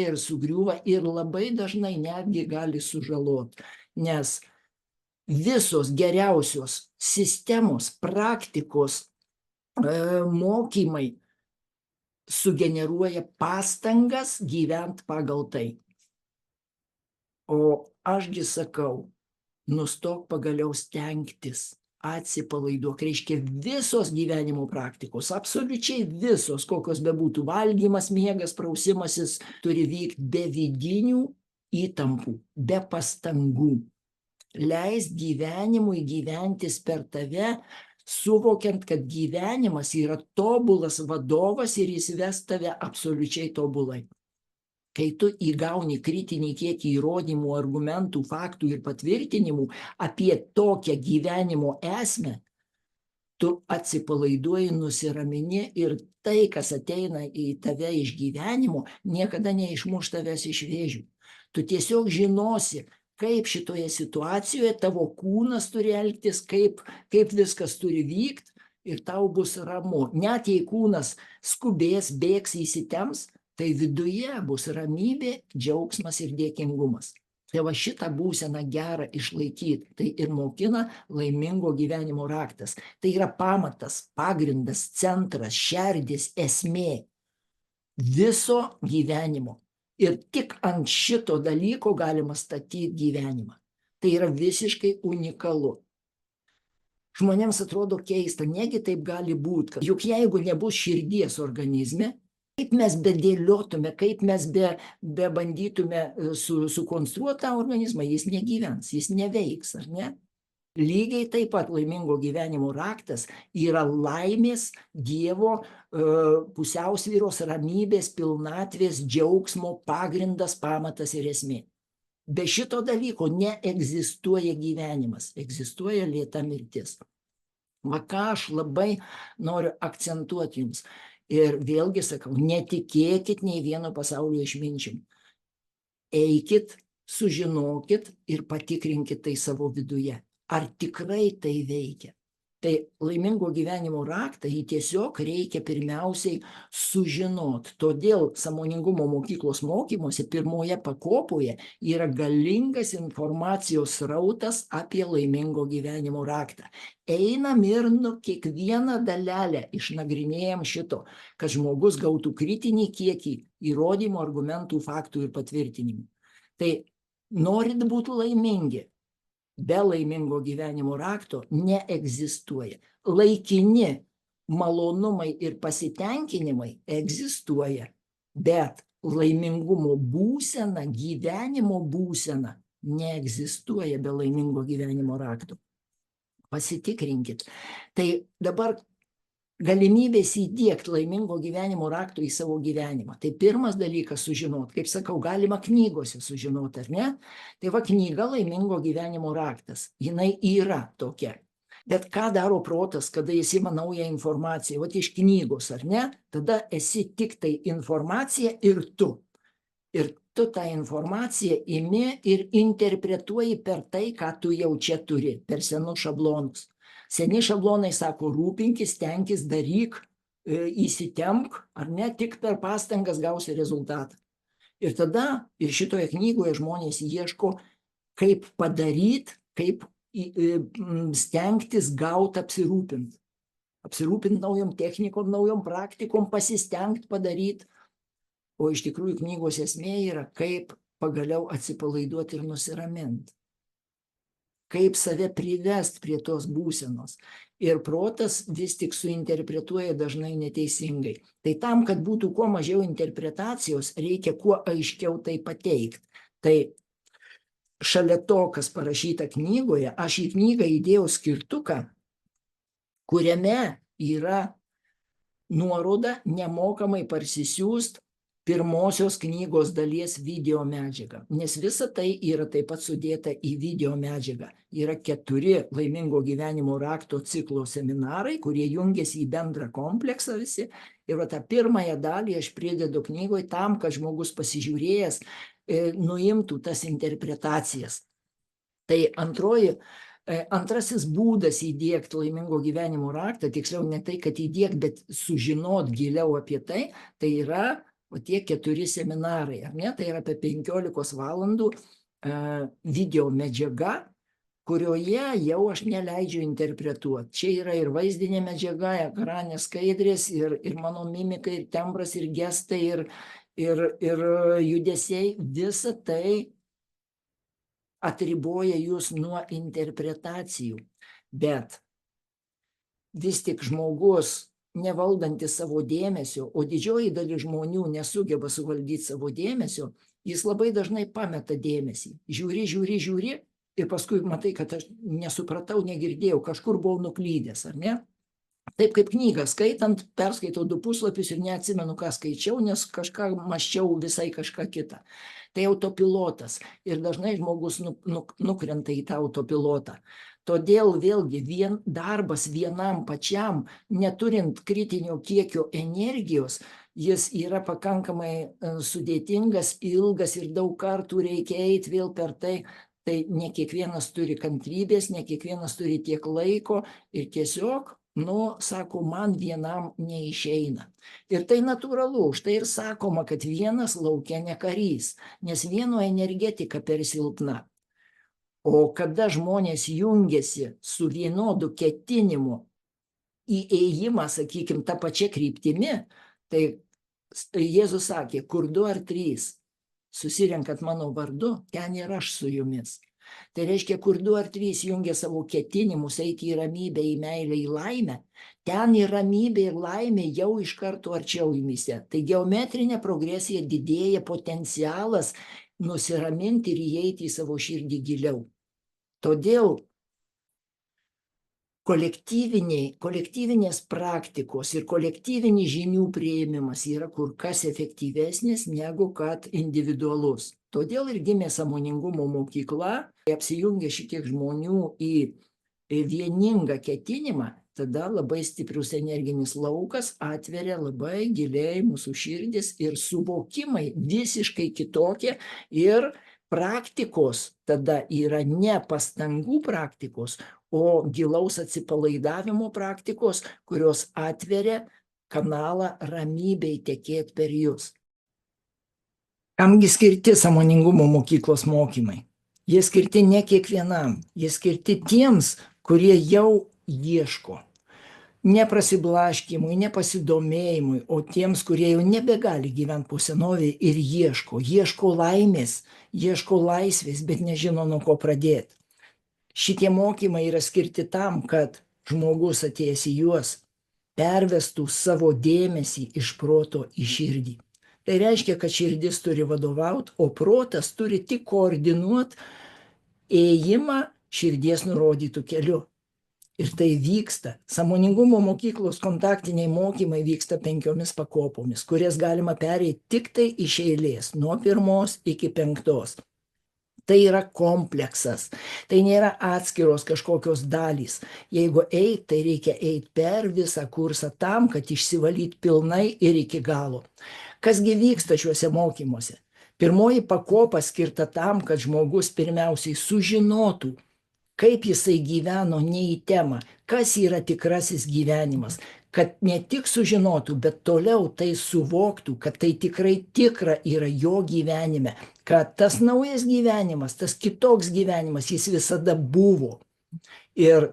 ir sugriūva ir labai dažnai netgi gali sužaloti, nes visos geriausios sistemos, praktikos, mokymai sugeneruoja pastangas gyventi pagal tai. O ašgi sakau, nustok pagaliau stengtis, atsipalaiduok, reiškia visos gyvenimo praktikos, absoliučiai visos, kokios bebūtų, valgymas, miegas, prausimasis, turi vykti be vidinių įtampų, be pastangų. Leist gyvenimui gyventis per tave, suvokiant, kad gyvenimas yra tobulas vadovas ir jis ves tave absoliučiai tobulai. Kai tu įgauni kritinį kiekį įrodymų, argumentų, faktų ir patvirtinimų apie tokią gyvenimo esmę, tu atsipalaiduoji, nusiramini ir tai, kas ateina į tave iš gyvenimo, niekada neišmuš tavęs iš vėžių. Tu tiesiog žinosi, kaip šitoje situacijoje tavo kūnas turi elgtis, kaip viskas turi vykti ir tau bus ramu. Net jei kūnas skubės, bėgs, įsitemps, tai viduje bus ramybė, džiaugsmas ir dėkingumas. Tai va šitą būseną gerą išlaikyti, tai ir mokina laimingo gyvenimo raktas. Tai yra pamatas, pagrindas, centras, šerdis, esmė viso gyvenimo. Ir tik ant šito dalyko galima statyti gyvenimą. Tai yra visiškai unikalu. Žmonėms atrodo keista, negi taip gali būti. Juk jeigu nebus širdies organizme, kaip mes bedėliotume, kaip mes bebandytume sukonstruoti tą organizmą, jis negyvens, jis neveiks, ar ne? Lygiai taip pat laimingo gyvenimo raktas yra laimės, Dievo pusiausvyros, ramybės, pilnatvės, džiaugsmo pagrindas, pamatas ir esmė. Be šito dalyko neegzistuoja gyvenimas, egzistuoja lėta mirtis. Va ką aš labai noriu akcentuoti jums. Ir vėlgi sakau, netikėkit nei vieno pasaulio išminčium. Eikit, sužinokit ir patikrinkit tai savo viduje. Ar tikrai tai veikia? Tai laimingo gyvenimo raktą jį tiesiog reikia pirmiausiai sužinot. Todėl sąmoningumo mokyklos mokymuose pirmoje pakopoje yra galingas informacijos srautas apie laimingo gyvenimo raktą. Einam ir kiekvieną dalelę išnagrinėjam šito, kad žmogus gautų kritinį kiekį įrodymų, argumentų, faktų ir patvirtinimų. Tai norit būti laimingi, be laimingo gyvenimo rakto neegzistuoja. Laikini malonumai ir pasitenkinimai egzistuoja, bet laimingumo būsena, gyvenimo būsena neegzistuoja be laimingo gyvenimo rakto. Pasitikrinkit. Tai dabar galimybės įdiegti laimingo gyvenimo rakto į savo gyvenimą. Tai pirmas dalykas sužinot, kaip sakau, galima knygose sužinoti, ar ne? Tai va knyga laimingo gyvenimo raktas, jinai yra tokia. Bet ką daro protas, kada jis ima naują informaciją, va iš knygos, ar ne? Tada esi tik tai informacija ir tu. Ir tu tą informaciją imi ir interpretuoji per tai, ką tu jau čia turi, per senus šablonus. Seni šablonai sako, rūpinkis, stenkis, daryk, įsitemk, ar ne, tik per pastangas gausi rezultatą. Ir tada ir šitoje knygoje žmonės ieško, kaip padaryti, kaip stengtis gauti apsirūpinti. Apsirūpinti naujom technikom, naujom praktikom, pasistengti padaryti. O iš tikrųjų knygos esmė yra, kaip pagaliau atsipalaiduoti ir nusiraminti. Kaip save privest prie tos būsenos. Ir protas vis tik suinterpretuoja dažnai neteisingai. Tai tam, kad būtų kuo mažiau interpretacijos, reikia kuo aiškiau tai pateikti. Tai šalia to, kas parašyta knygoje, aš į knygą įdėjau skirtuką, kuriame yra nuoroda nemokamai parsisiųst pirmosios knygos dalies video medžiagą, nes visa tai yra taip pat sudėta į video medžiagą. Yra 4 laimingo gyvenimo rakto ciklo seminarai, kurie jungiasi į bendrą kompleksą visi. Ir tą pirmąją dalį aš pridedu knygoje tam, kad žmogus pasižiūrėjęs nuimtų tas interpretacijas. Tai antrasis būdas įdiegti laimingo gyvenimo raktą, tiksliau ne tai, kad įdiegti, bet sužinot giliau apie tai, tai yra tie 4 seminarai, ar ne? Tai yra apie 15 valandų video medžiaga, kurioje jau aš neleidžiu interpretuoti. Čia yra ir vaizdinė medžiaga, ekranės skaidrės, ir mano mimika, ir tembras, ir gestai, ir judesiai. Visa tai atriboja jūs nuo interpretacijų. Bet vis tik žmogus nevaldantis savo dėmesio, o didžioji dalis žmonių nesugeba suvaldyti savo dėmesio, jis labai dažnai pameta dėmesį. Žiūri ir paskui matai, kad aš nesupratau, negirdėjau, kažkur buvau nuklydęs, ar ne? Taip kaip knygą skaitant, perskaitau 2 puslapius ir neatsimenu, ką skaičiau, nes kažką mąsčiau visai kažką kitą. Tai autopilotas ir dažnai žmogus nukrenta į tą autopilotą. Todėl vėlgi darbas vienam pačiam, neturint kritinio kiekio energijos, jis yra pakankamai sudėtingas, ilgas ir daug kartų reikia eiti vėl per tai. Tai ne kiekvienas turi kantrybės, ne kiekvienas turi tiek laiko ir tiesiog, sako, man vienam neišeina. Ir tai natūralu, štai ir sakoma, kad vienas lauke ne karys, nes vieno energetika per silpna. O kada žmonės jungiasi su vienodu ketinimu į ėjimą, sakykime, tą pačią kryptimį, tai Jėzus sakė, kur 2 ar 3 susirenkat mano vardu, ten ir aš su jumis. Tai reiškia, kur 2 ar 3 jungia savo ketinimus eiti į ramybę, į meilę, į laimę, ten ir ramybė ir laimė jau iš karto arčiau jumyse. Tai geometrinė progresija didėja, potencialas nusiraminti ir įeiti į savo širdį giliau. Todėl kolektyvinės praktikos ir kolektyvinis žinių priėmimas yra kur kas efektyvesnis negu kad individualus. Todėl ir gimė sąmoningumo mokykla, apsijungia šitiek žmonių į vieningą ketinimą, tada labai stiprius energinis laukas atveria labai giliai mūsų širdis ir suvokimai visiškai kitokie ir praktikos tada yra ne pastangų praktikos, o gilaus atsipalaidavimo praktikos, kurios atveria kanalą ramybei tekėti per jūs. Kamgi skirti sąmoningumo mokyklos mokymai? Jie skirti ne kiekvienam, jie skirti tiems, kurie jau ieško. Ne prasiblaškimui, ne pasidomėjimui, o tiems, kurie jau nebegali gyventi po senovėje ir ieško laimės, ieško laisvės, bet nežino, nuo ko pradėti. Šitie mokymai yra skirti tam, kad žmogus atėjęs į juos pervestų savo dėmesį iš proto į širdį. Tai reiškia, kad širdis turi vadovauti, o protas turi tik koordinuoti ėjimą širdies nurodytų keliu. Ir tai vyksta. Sąmoningumo mokyklos kontaktiniai mokymai vyksta 5 pakopomis, kurias galima pereiti tik tai iš eilės, nuo 1 iki 5. Tai yra kompleksas, tai nėra atskiros kažkokios dalys. Jeigu eit, tai reikia eiti per visą kursą tam, kad išsivalyti pilnai ir iki galo. Kasgi vyksta šiuose mokymuose? 1 pakopa skirta tam, kad žmogus pirmiausiai sužinotų, kaip jisai gyveno ne į temą, kas yra tikrasis gyvenimas, kad ne tik sužinotų, bet toliau tai suvoktų, kad tai tikrai tikra yra jo gyvenime, kad tas naujas gyvenimas, tas kitoks gyvenimas, jis visada buvo. Ir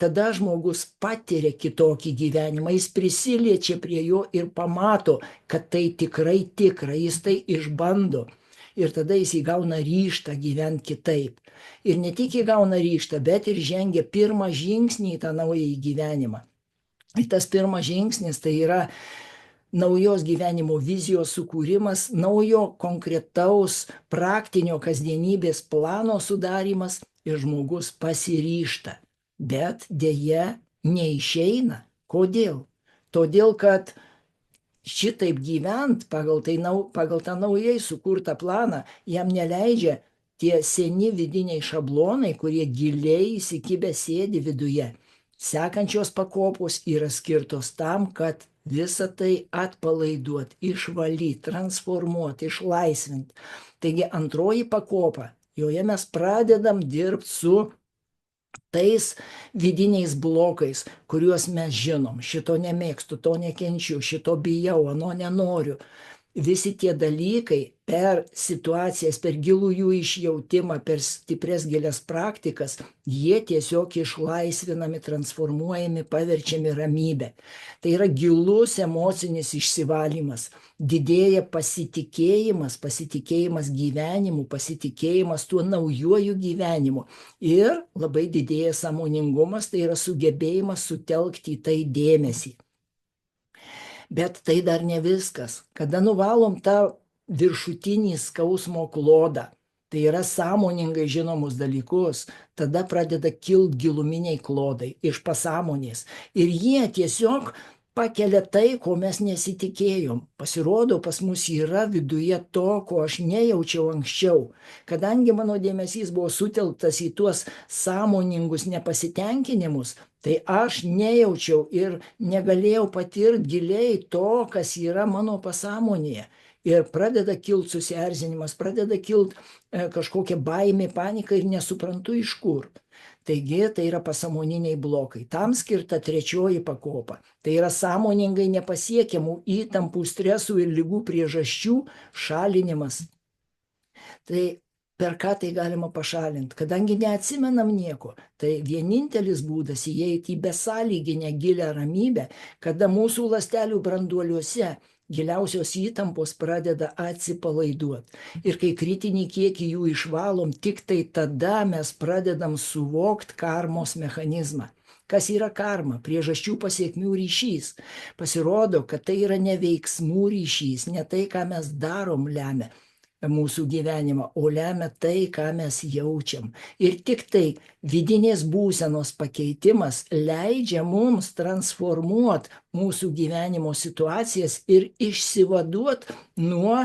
tada žmogus patiria kitokį gyvenimą, jis prisiliečia prie jo ir pamato, kad tai tikrai tikra, jis tai išbando. Ir tada jis įgauna ryžtą gyventi kitaip. Ir ne tik įgauna ryžtą, bet ir žengia pirmą žingsnį į tą naują gyvenimą. Ir tas pirmas žingsnis tai yra naujos gyvenimo vizijos sukūrimas, naujo konkretaus praktinio kasdienybės plano sudarimas ir žmogus pasiryžta. Bet dėja neišeina. Kodėl? Todėl, kad šitaip gyvent pagal tą naujai sukurtą planą jam neleidžia tie seni vidiniai šablonai, kurie giliai įsikibę sėdi viduje. Sekančios pakopos yra skirtos tam, kad visą tai atpalaiduot, išvalyt, transformuot, išlaisvint. Taigi antroji pakopa, joje mes pradedam dirbti su tais vidiniais blokais, kuriuos mes žinom. Šito nemėgstu, to nekenčiu, šito bijau, ano nenoriu. Visi tie dalykai per situacijas, per gilų jų išjautimą, per stipres gilias praktikas, jie tiesiog išlaisvinami, transformuojami, paverčiami ramybę. Tai yra gilus emocinis išsivalymas, didėja pasitikėjimas gyvenimu, pasitikėjimas tuo naujuoju gyvenimu ir labai didėja sąmoningumas, tai yra sugebėjimas sutelkti į tai dėmesį. Bet tai dar ne viskas. Kada nuvalom tą viršutinį skausmo klodą, tai yra sąmoningai žinomus dalykus, tada pradeda kilt giluminiai klodai iš pasąmonės. Ir jie tiesiog pakelia tai, ko mes nesitikėjom. Pasirodo, pas mus yra viduje to, ko aš nejaučiau anksčiau. Kadangi mano dėmesys buvo sutelktas į tuos sąmoningus nepasitenkinimus, tai aš nejaučiau ir negalėjau patirti giliai to, kas yra mano pasąmonėje. Ir pradeda kilt susierzinimas, pradeda kilt kažkokia baimė, panika ir nesuprantu iš kur. Taigi tai yra pasąmoniniai blokai. Tam skirta trečioji pakopa. Tai yra sąmoningai nepasiekiamų įtampų, stresų ir ligų priežasčių šalinimas. Tai per ką tai galima pašalinti? Kadangi neatsimenam nieko, tai vienintelis būdas įeiti į besąlyginę gilią ramybę, kada mūsų ląstelių branduoliuose giliausios įtampos pradeda atsipalaiduoti. Ir kai kritinį kiekį jų išvalom, tik tai tada mes pradedam suvokti karmos mechanizmą. Kas yra karma? Priežasčių pasiekmių ryšys. Pasirodo, kad tai yra ne veiksmų ryšys, ne tai, ką mes darom lemia mūsų gyvenimą, o lemia tai, ką mes jaučiam. Ir tik tai vidinės būsenos pakeitimas leidžia mums transformuoti mūsų gyvenimo situacijas ir išsivaduoti nuo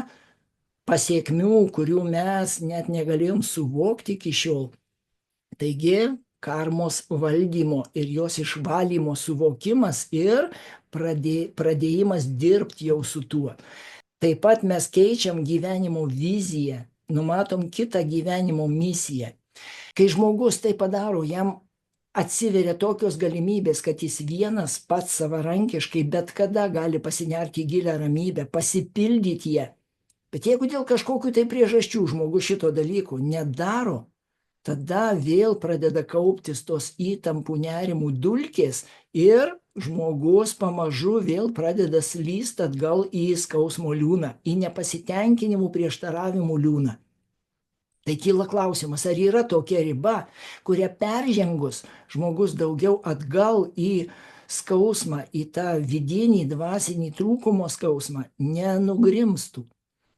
pasiekmių, kurių mes net negalėjom suvokti iki šiol. Taigi, karmos valdymo ir jos išvalymo suvokimas ir pradėjimas dirbti jau su tuo. Taip pat mes keičiam gyvenimo viziją, numatom kitą gyvenimo misiją. Kai žmogus tai padaro, jam atsiveria tokios galimybės, kad jis vienas pats savarankiškai bet kada gali pasinerti į gilią ramybę, pasipildyti ją. Bet jeigu dėl kažkokių tai priežasčių žmogus šito dalyko nedaro, tada vėl pradeda kauptis tos įtampų nerimų dulkės ir žmogus pamažu vėl pradeda slyst atgal į skausmo liūną, į nepasitenkinimų prieštaravimų liūną. Tai kyla klausimas, ar yra tokia riba, kurią peržengus žmogus daugiau atgal į skausmą, į tą vidinį dvasinį trūkumo skausmą nenugrimstų.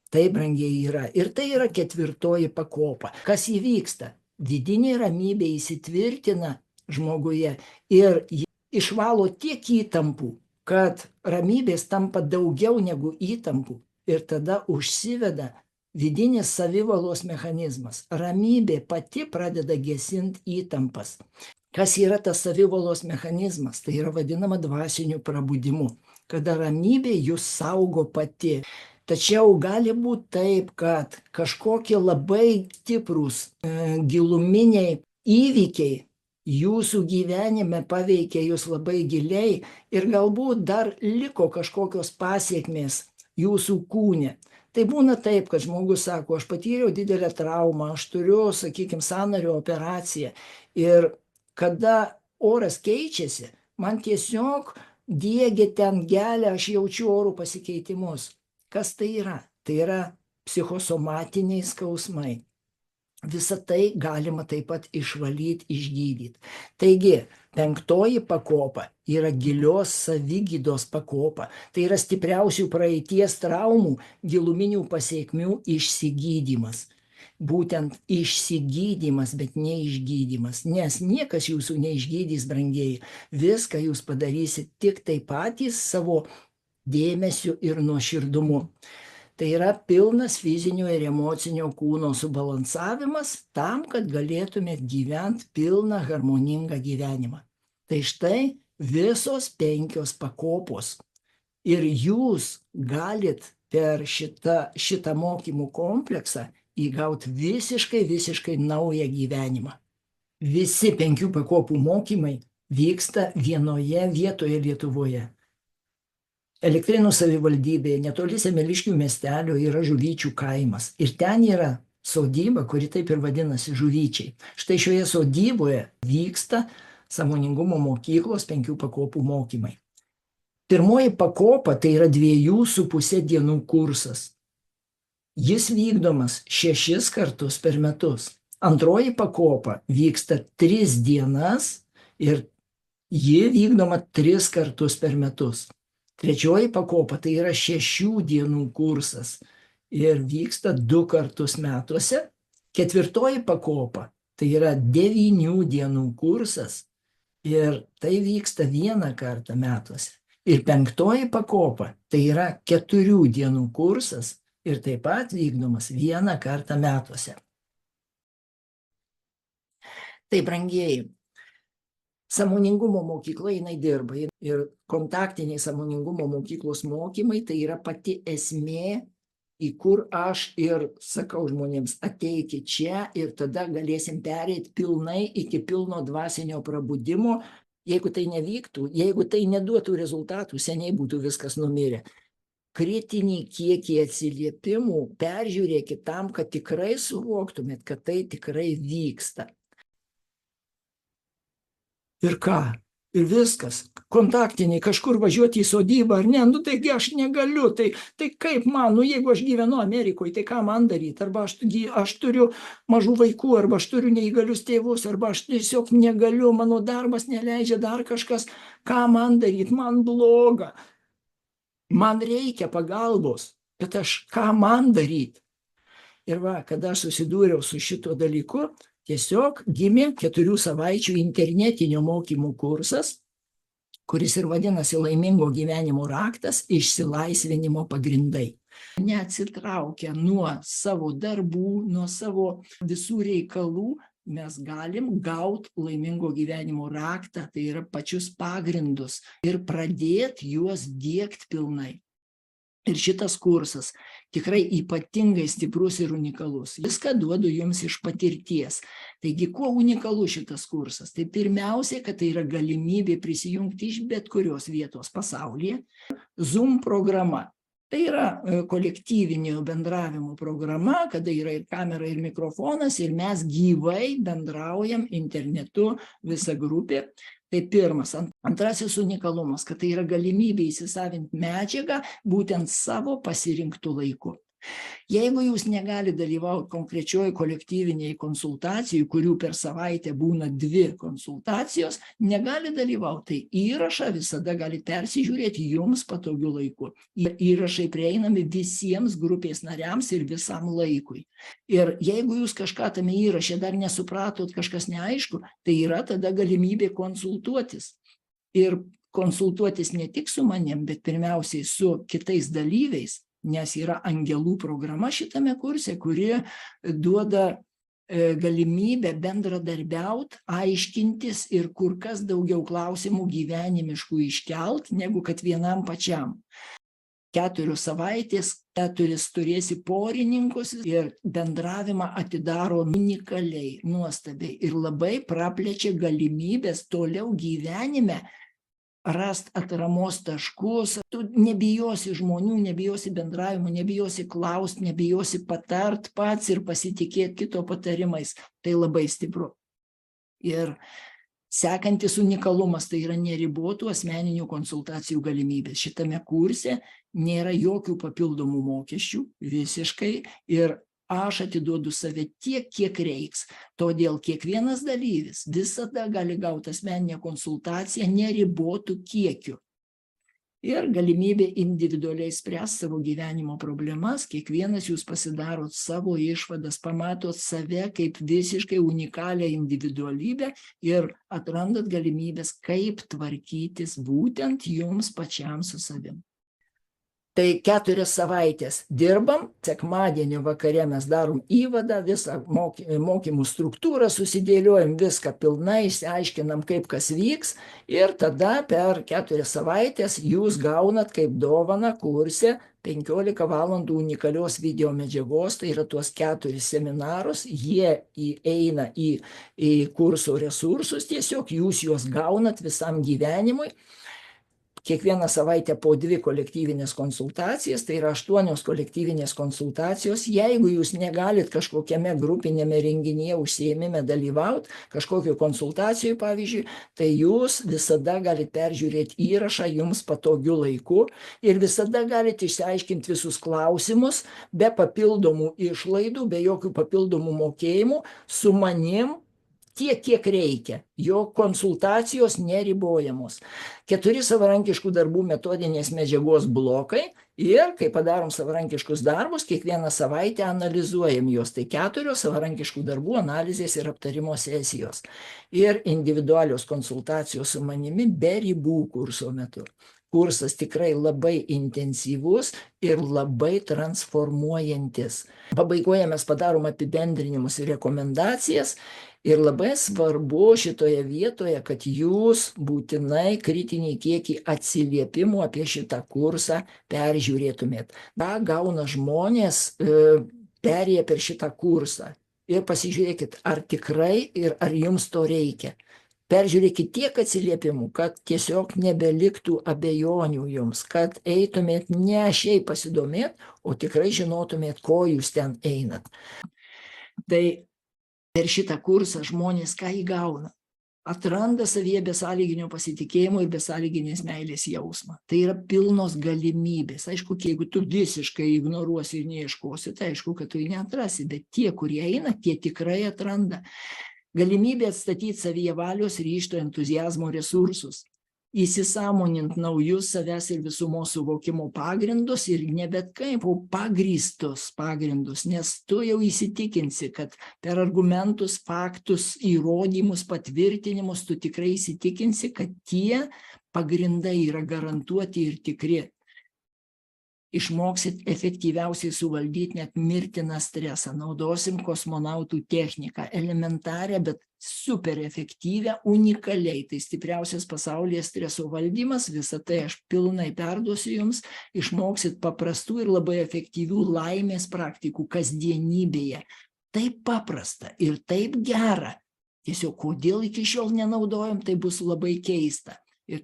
Tai brangiai yra. Ir tai yra ketvirtoji pakopa. Kas įvyksta? Vidinė ramybė įsitvirtina žmoguje ir išvalo tiek įtampų, kad ramybės tampa daugiau negu įtampų ir tada užsiveda vidinis savivalos mechanizmas. Ramybė pati pradeda gesinti įtampas. Kas yra tas savivalos mechanizmas? Tai yra vadinama dvasiniu prabudimu, kada ramybė jūs saugo pati. Tačiau gali būti taip, kad kažkokie labai stiprūs giluminiai įvykiai jūsų gyvenime paveikia jūs labai giliai ir galbūt dar liko kažkokios pasiekmės jūsų kūne. Tai būna taip, kad žmogus sako, aš patyriau didelę traumą, aš turiu, sakykime, sąnario operaciją ir kada oras keičiasi, man tiesiog diegia ten gelę, aš jaučiu oro pasikeitimus. Kas tai yra? Tai yra psichosomatiniai skausmai. Visą tai galima taip pat išvalyti, išgydyti. Taigi, 5 pakopa yra gilios savigydos pakopa. Tai yra stipriausių praeities traumų, giluminių pasiekmių išsigydymas. Būtent išsigydymas, bet ne išgydymas. Nes niekas jūsų neišgydys, brangieji. Viską jūs padarysit tik tai patys savo dėmesiu ir nuoširdumu. Tai yra pilnas fizinio ir emocinio kūno subalansavimas tam, kad galėtumėt gyventi pilną harmoningą gyvenimą. Tai štai visos 5 pakopos. Ir jūs galit per šitą mokymų kompleksą įgauti visiškai naują gyvenimą. Visi 5 pakopų mokymai vyksta vienoje vietoje Lietuvoje. Elektrėnų savivaldybėje, netoli Semeliškių miestelio, yra Žuvyčių kaimas. Ir ten yra sodyba, kuri taip ir vadinasi Žuvyčiai. Štai šioje sodyboje vyksta sąmoningumo mokyklos 5 pakopų mokymai. 1 pakopa tai yra 2,5 dienų kursas. Jis vykdomas 6 kartus per metus. 2 pakopa vyksta 3 dienas ir ji vykdoma 3 kartus per metus. 3 pakopa tai yra 6 dienų kursas ir vyksta 2 kartus metuose. 4 pakopa tai yra 9 dienų kursas ir tai vyksta 1 kartą metuose. Ir 5 pakopa tai yra 4 dienų kursas ir taip pat vykdomas 1 kartą metuose. Tai, brangieji, sąmoningumo mokykla jinai dirba ir kontaktiniai sąmoningumo mokyklos mokymai tai yra pati esmė, į kur aš ir sakau žmonėms, ateikit čia ir tada galėsim pereiti pilnai iki pilno dvasinio prabudimo. Jeigu tai nevyktų, jeigu tai neduotų rezultatų, seniai būtų viskas numirę. Kritinį kiekį atsiliepimų peržiūrėkit tam, kad tikrai suvoktumėt, kad tai tikrai vyksta. Ir ką? Ir viskas. Kontaktiniai kažkur važiuoti į sodybą ar ne, taigi aš negaliu, tai kaip man, jeigu aš gyvenu Amerikoje, tai ką man daryti, arba aš turiu mažų vaikų, arba aš turiu neįgalius tėvus, arba aš tiesiog negaliu, mano darbas neleidžia, dar kažkas, ką man daryti, man bloga, man reikia pagalbos, bet ką man daryti. Ir kada aš susidūriau su šito dalyku, tiesiog gimė 4 savaičių internetinio mokymų kursas, kuris ir vadinasi Laimingo gyvenimo raktas, išsilaisvinimo pagrindai. Neatsitraukę nuo savo darbų, nuo savo visų reikalų, mes galim gauti laimingo gyvenimo raktą, tai yra pačius pagrindus, ir pradėti juos diegti pilnai. Ir šitas kursas tikrai ypatingai stiprus ir unikalus. Viską duodu jums iš patirties. Taigi, kuo unikalus šitas kursas? Tai pirmiausia, kad tai yra galimybė prisijungti iš bet kurios vietos pasaulyje. Zoom programa. Tai yra kolektyvinio bendravimo programa, kada yra ir kamera, ir mikrofonas, ir mes gyvai bendraujam internetu visa grupė. Tai pirmas. Antrasis unikalumas, kad tai yra galimybė įsisavinti medžiagą būtent savo pasirinktų laiku. Jeigu jūs negali dalyvauti konkrečioje kolektyvinėje konsultacijoje, kurių per savaitę būna 2 konsultacijos, negali dalyvauti, tai įrašą visada gali persižiūrėti jums patogiu laiku. Įrašai prieinami visiems grupės nariams ir visam laikui. Ir jeigu jūs kažką tame įraše dar nesupratot, kažkas neaišku, tai yra tada galimybė konsultuotis. Ir konsultuotis ne tik su manim, bet pirmiausiai su kitais dalyviais, nes yra angelų programa šitame kurse, kuri duoda galimybę bendradarbiauti, aiškintis ir kur kas daugiau klausimų gyvenimiškų iškelt, negu kad vienam pačiam. 4 savaitės, 4 turėsi porininkus ir bendravimą atidaro unikaliai, nuostabiai ir labai praplečia galimybės toliau gyvenime rast atramos taškus. Tu nebijosi žmonių, nebijosi bendravimo, nebijosi klaust, nebijosi patart pats ir pasitikėti kito patarimais. Tai labai stipru. Ir Sekantis unikalumas tai yra neribotų asmeninių konsultacijų galimybės. Šitame kurse nėra jokių papildomų mokesčių visiškai ir aš atiduodu save tiek, kiek reiks. Todėl kiekvienas dalyvis visada gali gauti asmeninę konsultaciją neribotų kiekių. Ir galimybė individualiai spręsti savo gyvenimo problemas, kiekvienas jūs pasidarot savo išvadas, pamatot save kaip visiškai unikalią individualybę ir atrandat galimybės, kaip tvarkytis būtent jums pačiam su savim. Tai 4 savaitės dirbam, sekmadienio vakare mes darom įvadą, visą mokymų struktūrą susidėliojam, viską pilnai išsiaiškinam, kaip kas vyks ir tada per 4 savaitės jūs gaunat kaip dovaną kurse 15 valandų unikalios video medžiagos, tai yra tuos 4 seminarus, jie įeina į kurso resursus, tiesiog jūs juos gaunat visam gyvenimui. Kiekvieną savaitę po 2 kolektyvinės konsultacijas, tai yra 8 kolektyvinės konsultacijos. Jeigu jūs negalit kažkokiame grupinėme renginyje užsiėmime dalyvauti, kažkokio konsultacijų pavyzdžiui, tai jūs visada galite peržiūrėti įrašą jums patogiu laiku ir visada galite išsiaiškinti visus klausimus be papildomų išlaidų, be jokių papildomų mokėjimų su manim tiek, kiek reikia. Jo konsultacijos neribojamos. 4 savarankiškų darbų metodinės medžiagos blokai ir, kai padarom savarankiškus darbus, kiekvieną savaitę analizuojam juos. Tai 4 savarankiškų darbų analizės ir aptarimo sesijos. Ir individualios konsultacijos su manimi be ribų kurso metu. Kursas tikrai labai intensyvus ir labai transformuojantis. Pabaigoje mes padarom apibendrinimus ir rekomendacijas. Ir labai svarbu šitoje vietoje, kad jūs būtinai kritinį kiekį atsiliepimų apie šitą kursą peržiūrėtumėt. Ką gauna žmonės perėję per šitą kursą. Ir pasižiūrėkit, ar tikrai ir ar jums to reikia. Peržiūrėkit tiek atsiliepimų, kad tiesiog nebeliktų abejonių jums, kad eitumėt ne šiaip pasidomėt, o tikrai žinotumėt, ko jūs ten einat. Tai per šitą kursą žmonės ką įgauna? Atranda savyje besąlyginio pasitikėjimo ir besąlyginės meilės jausmą. Tai yra pilnos galimybės. Aišku, jeigu tu visiškai ignoruosi ir neieškosi, tai aišku, kad tu jį neatrasi, bet tie, kurie eina, tie tikrai atranda. Galimybė atstatyti savyje valios, ryžto, entuziazmo resursus. Įsisąmonint naujus savęs ir visumos suvokimo pagrindus ir ne bet kaip, o pagrįstus pagrindus, nes tu jau įsitikinsi, kad per argumentus, faktus, įrodymus, patvirtinimus tu tikrai įsitikinsi, kad tie pagrindai yra garantuoti ir tikri. Išmoksit efektyviausiai suvaldyti net mirtiną stresą. Naudosim kosmonautų techniką, elementarią, bet super efektyvią, unikaliai. Tai stipriausias pasaulyje streso valdymas, visą tai aš pilnai perduosiu jums. Išmoksit paprastų ir labai efektyvių laimės praktikų kasdienybėje. Taip paprasta ir taip gera. Tiesiog kodėl iki šiol nenaudojam, tai bus labai keista. Ir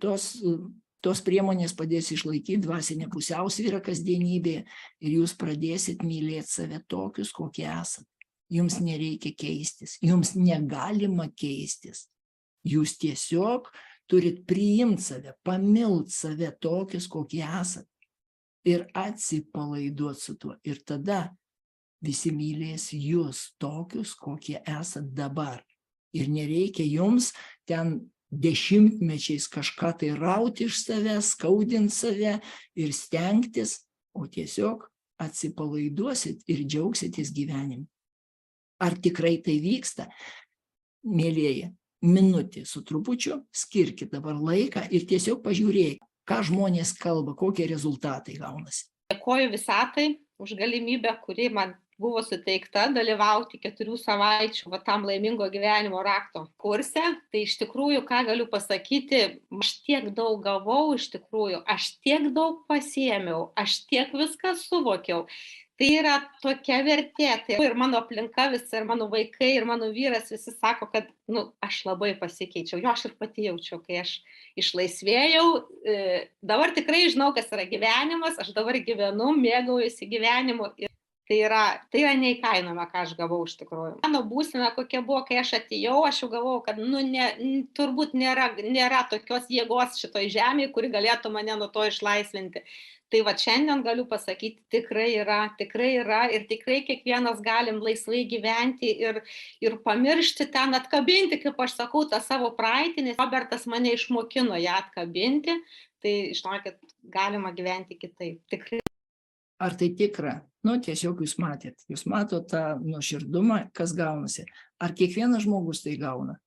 tos priemonės padės išlaikyti dvasinę pusiausvyrą kasdienybėje ir jūs pradėsit mylėti save tokius, kokie esat. Jums nereikia keistis, jums negalima keistis. Jūs tiesiog turit priimti save, pamilti save tokius, kokie esat ir atsipalaiduoti su tuo. Ir tada visi mylės jūs tokius, kokie esat dabar. Ir nereikia jums ten dešimtmečiais kažką tai rauti iš savęs, skaudinti save ir stengtis, o tiesiog atsipalaiduosit ir džiaugsitės gyvenimu. Ar tikrai tai vyksta? Mielieji, minutį su trupučiu, skirkit dabar laiką ir tiesiog pažiūrėkit, ką žmonės kalba, kokie rezultatai gaunasi. Dėkoju visatai už galimybę, kuri man buvo suteikta dalyvauti 4 savaičių tam laimingo gyvenimo rakto kurse. Tai iš tikrųjų, ką galiu pasakyti, aš tiek daug gavau, iš tikrųjų, aš tiek daug pasiėmiau, aš tiek viską suvokiau. Tai yra tokia vertė. Tai ir mano aplinka visa, ir mano vaikai, ir mano vyras visi sako, kad aš labai pasikeičiau. Jo aš ir pati jaučiu, kai aš išlaisvėjau. Dabar tikrai žinau, kas yra gyvenimas, aš dabar gyvenu, mėgaujuosi gyvenimu. Tai yra neįkainojama, ką aš gavau iš tikrųjų. Mano būsena, kokia buvo, kai aš atėjau, aš jau galvojau, kad turbūt nėra tokios jėgos šitoj žemėje, kuri galėtų mane nuo to išlaisvinti. Tai va šiandien galiu pasakyti, tikrai yra ir tikrai kiekvienas galim laisvai gyventi ir pamiršti ten atkabinti, kaip aš sakau, tą savo praeitį, nes Robertas mane išmokino ją atkabinti, tai žinokit, galima gyventi kitaip. Tikrai. Ar tai tikra? Tiesiog jūs matėt. Jūs matot tą nuoširdumą, kas gaunasi. Ar kiekvienas žmogus tai gauna?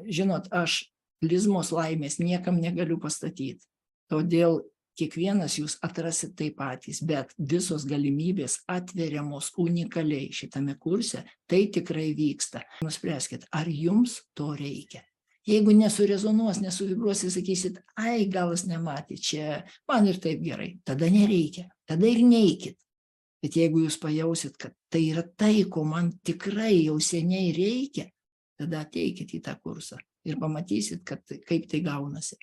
Žinot, aš Lizmos laimės niekam negaliu pastatyti. Todėl kiekvienas jūs atrasit tai patys, bet visos galimybės atveriamos unikaliai šitame kurse, tai tikrai vyksta. Nuspręskit, ar jums to reikia. Jeigu nesurezonuos, nesuvibruosi, sakysit, ai, gal jis nematė, čia man ir taip gerai, tada nereikia, tada ir neikit. Bet jeigu jūs pajausit, kad tai yra tai, ko man tikrai jau seniai reikia, tada ateikit į tą kursą ir pamatysit, kaip tai gaunasi.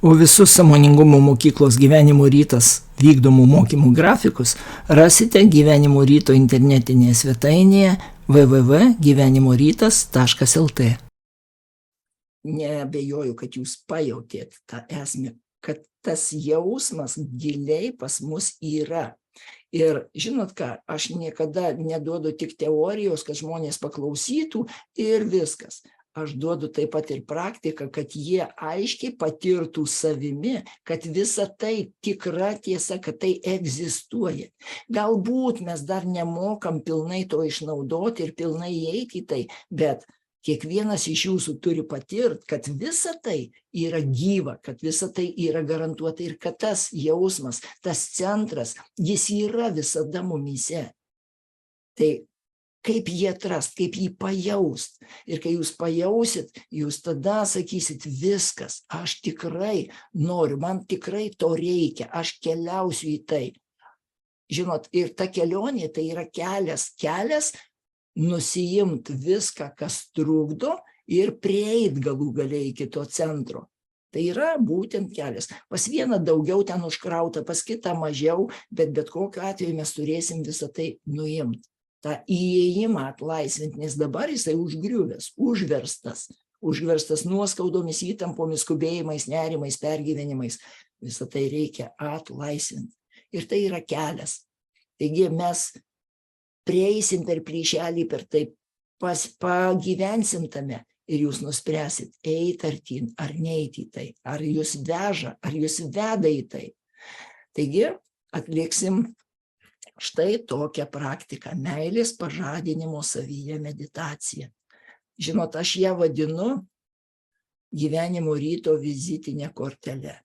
O visus Sąmoningumo mokyklos Gyvenimo rytas vykdomų mokymų grafikus rasite Gyvenimo ryto internetinėje svetainėje www.gyvenimorytas.lt. Neabejoju, kad jūs pajautėt tą esmę, kad tas jausmas giliai pas mus yra. Ir žinot ką, aš niekada neduodu tik teorijos, kad žmonės paklausytų ir viskas. Aš duodu taip pat ir praktiką, kad jie aiškiai patirtų savimi, kad visa tai tikra tiesa, kad tai egzistuoja. Galbūt mes dar nemokam pilnai to išnaudoti ir pilnai įeiti į tai, bet kiekvienas iš jūsų turi patirti, kad visa tai yra gyva, kad visa tai yra garantuota ir kad tas jausmas, tas centras, jis yra visada mumyse. Tai kaip jį atrast, kaip jį pajaust. Ir kai jūs pajausit, jūs tada sakysit, viskas, aš tikrai noriu, man tikrai to reikia, aš keliausiu į tai. Žinot, ir ta kelionė tai yra kelias nusiimt viską, kas trukdo ir prieit galų galiai iki to centro. Tai yra būtent kelias. Pas vieną daugiau ten užkrauta, pas kitą mažiau, bet kokiu atveju mes turėsim visą tai nuimti. tą įėjimą atlaisvinti, nes dabar jisai užgriuvęs, užverstas nuoskaudomis, įtampomis, skubėjimais, nerimais, pergyvenimais. Visą tai reikia atlaisvinti. Ir tai yra kelias. Taigi mes prieisim per plyšelį, per tai pagyvensim tame ir jūs nuspręsit, eit artyn ar neiti į tai, ar jūs veža, ar jūs veda į tai. Taigi atliksim štai tokią praktiką, meilės pažadinimo savyje meditaciją. Žinot, aš ją vadinu gyvenimo ryto vizitinė kortelė.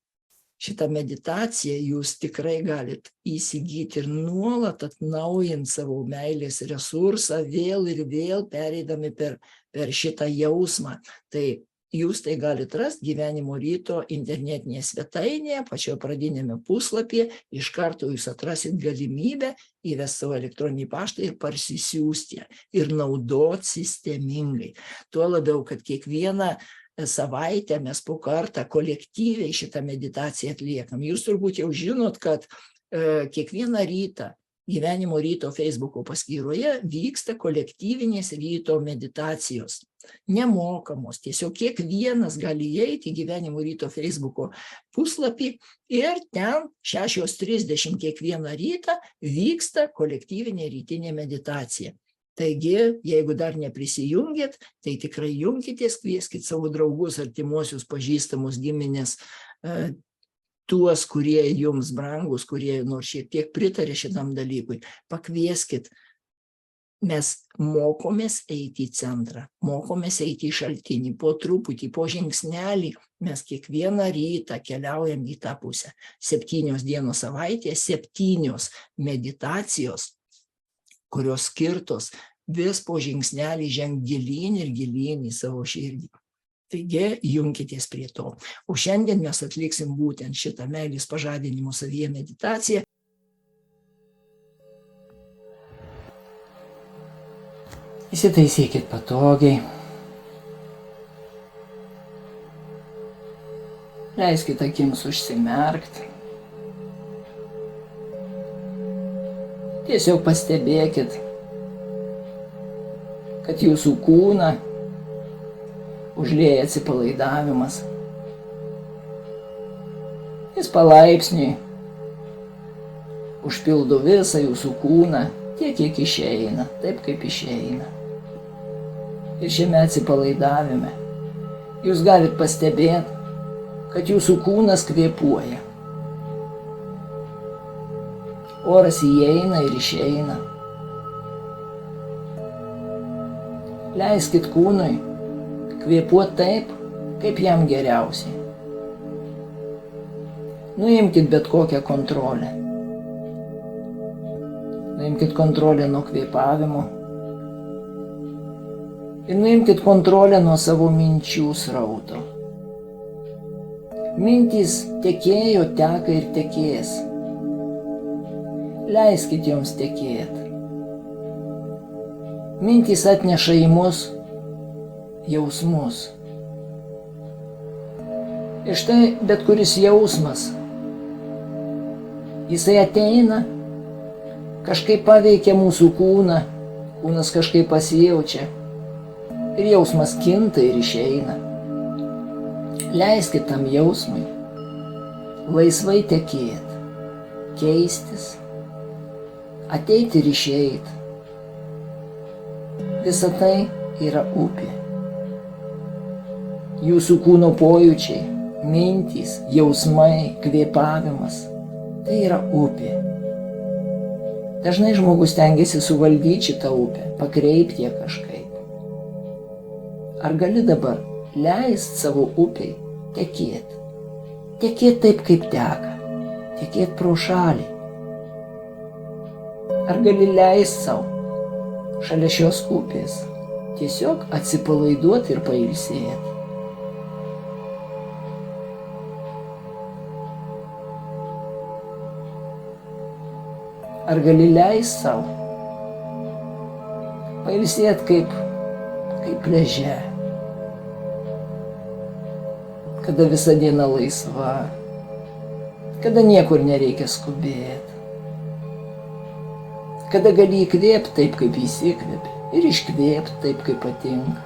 Šitą meditaciją jūs tikrai galit įsigyti ir nuolat atnaujinti savo meilės resursą, vėl ir vėl pereidami per šitą jausmą. Tai jūs tai galite rasti gyvenimo ryto internetinėje svetainėje, pačioje pradinėme puslapyje, iš karto jūs atrasit galimybę įvesti savo elektroninį paštą ir parsisiųsti ir naudoti sistemingai. Tuo labiau, kad kiekvieną savaitę mes po kartą kolektyviai šitą meditaciją atliekam. Jūs turbūt jau žinot, kad kiekvieną rytą gyvenimo ryto Facebooko paskyroje vyksta kolektyvinės ryto meditacijos. Nemokamos, tiesiog kiekvienas gali įeiti į gyvenimo ryto Facebooko puslapį ir ten 6:30 kiekvieną rytą vyksta kolektyvinė rytinė meditacija. Taigi, jeigu dar neprisijungėt, tai tikrai junkitės, kvieskit savo draugus, artimuosius, pažįstamus, giminės, tuos, kurie jums brangus, kurie nors šiek tiek pritarė šitam dalykui, pakvieskit. Mes mokomės eiti į centrą, mokomės eiti į šaltinį, po truputį, po žingsnelį, mes kiekvieną rytą keliaujam į tą pusę. 7 dienos savaitėje, 7 meditacijos, kurios skirtos vis po žingsnelį žengt gilyn ir gilyn į savo širdį. Taigi, junkitės prie to. O šiandien mes atliksim būtent šitą meilės pažadinimo savyje meditaciją. Įsitaisykit patogiai. Leiskit akims užsimerkti. Tiesiog pastebėkit, kad jūsų kūną užlieja atsipalaidavimas. Jis palaipsniui užpildo visą jūsų kūną tiek, kiek išeina, taip kaip išeina. Ir šiame atsipalaidavime jūs galit pastebėti, kad jūsų kūnas kvėpuoja. Oras įeina ir išeina. Leiskit kūnui kvėpuoti taip, kaip jam geriausiai. Nuimkit bet kokią kontrolę. Nuimkit kontrolę nuo kvėpavimo. Ir nuimkit kontrolę nuo savo minčių srauto. Mintys tekėjo, teka ir tekės. Leiskit joms tekėti. Mintys atneša į mus jausmus. Ir štai bet kuris jausmas, jisai ateina, kažkaip paveikia mūsų kūną, kūnas kažkaip pasijaučia ir jausmas kinta ir išeina. Leiskit tam jausmui laisvai tekėti, keistis, ateiti ir išeiti. Visa tai yra upė. Jūsų kūno pojūčiai, mintys, jausmai, kvėpavimas – tai yra upė. Dažnai žmogus stengiasi suvaldyti šitą upę, pakreipti ją kažkaip. Ar gali dabar leist savo upiai tekėti? Tekėti taip, kaip teka, tekėti pro šalį. Ar gali leist savo šalia šios upės tiesiog atsipalaiduoti ir pailsėti? Ar gali leist savo pailsėti kaip pliaže, kada visa diena laisva, kada niekur nereikia skubėti, kada gali įkvėpti taip, kaip įsikvėpi, ir iškvėpti taip, kaip patinka,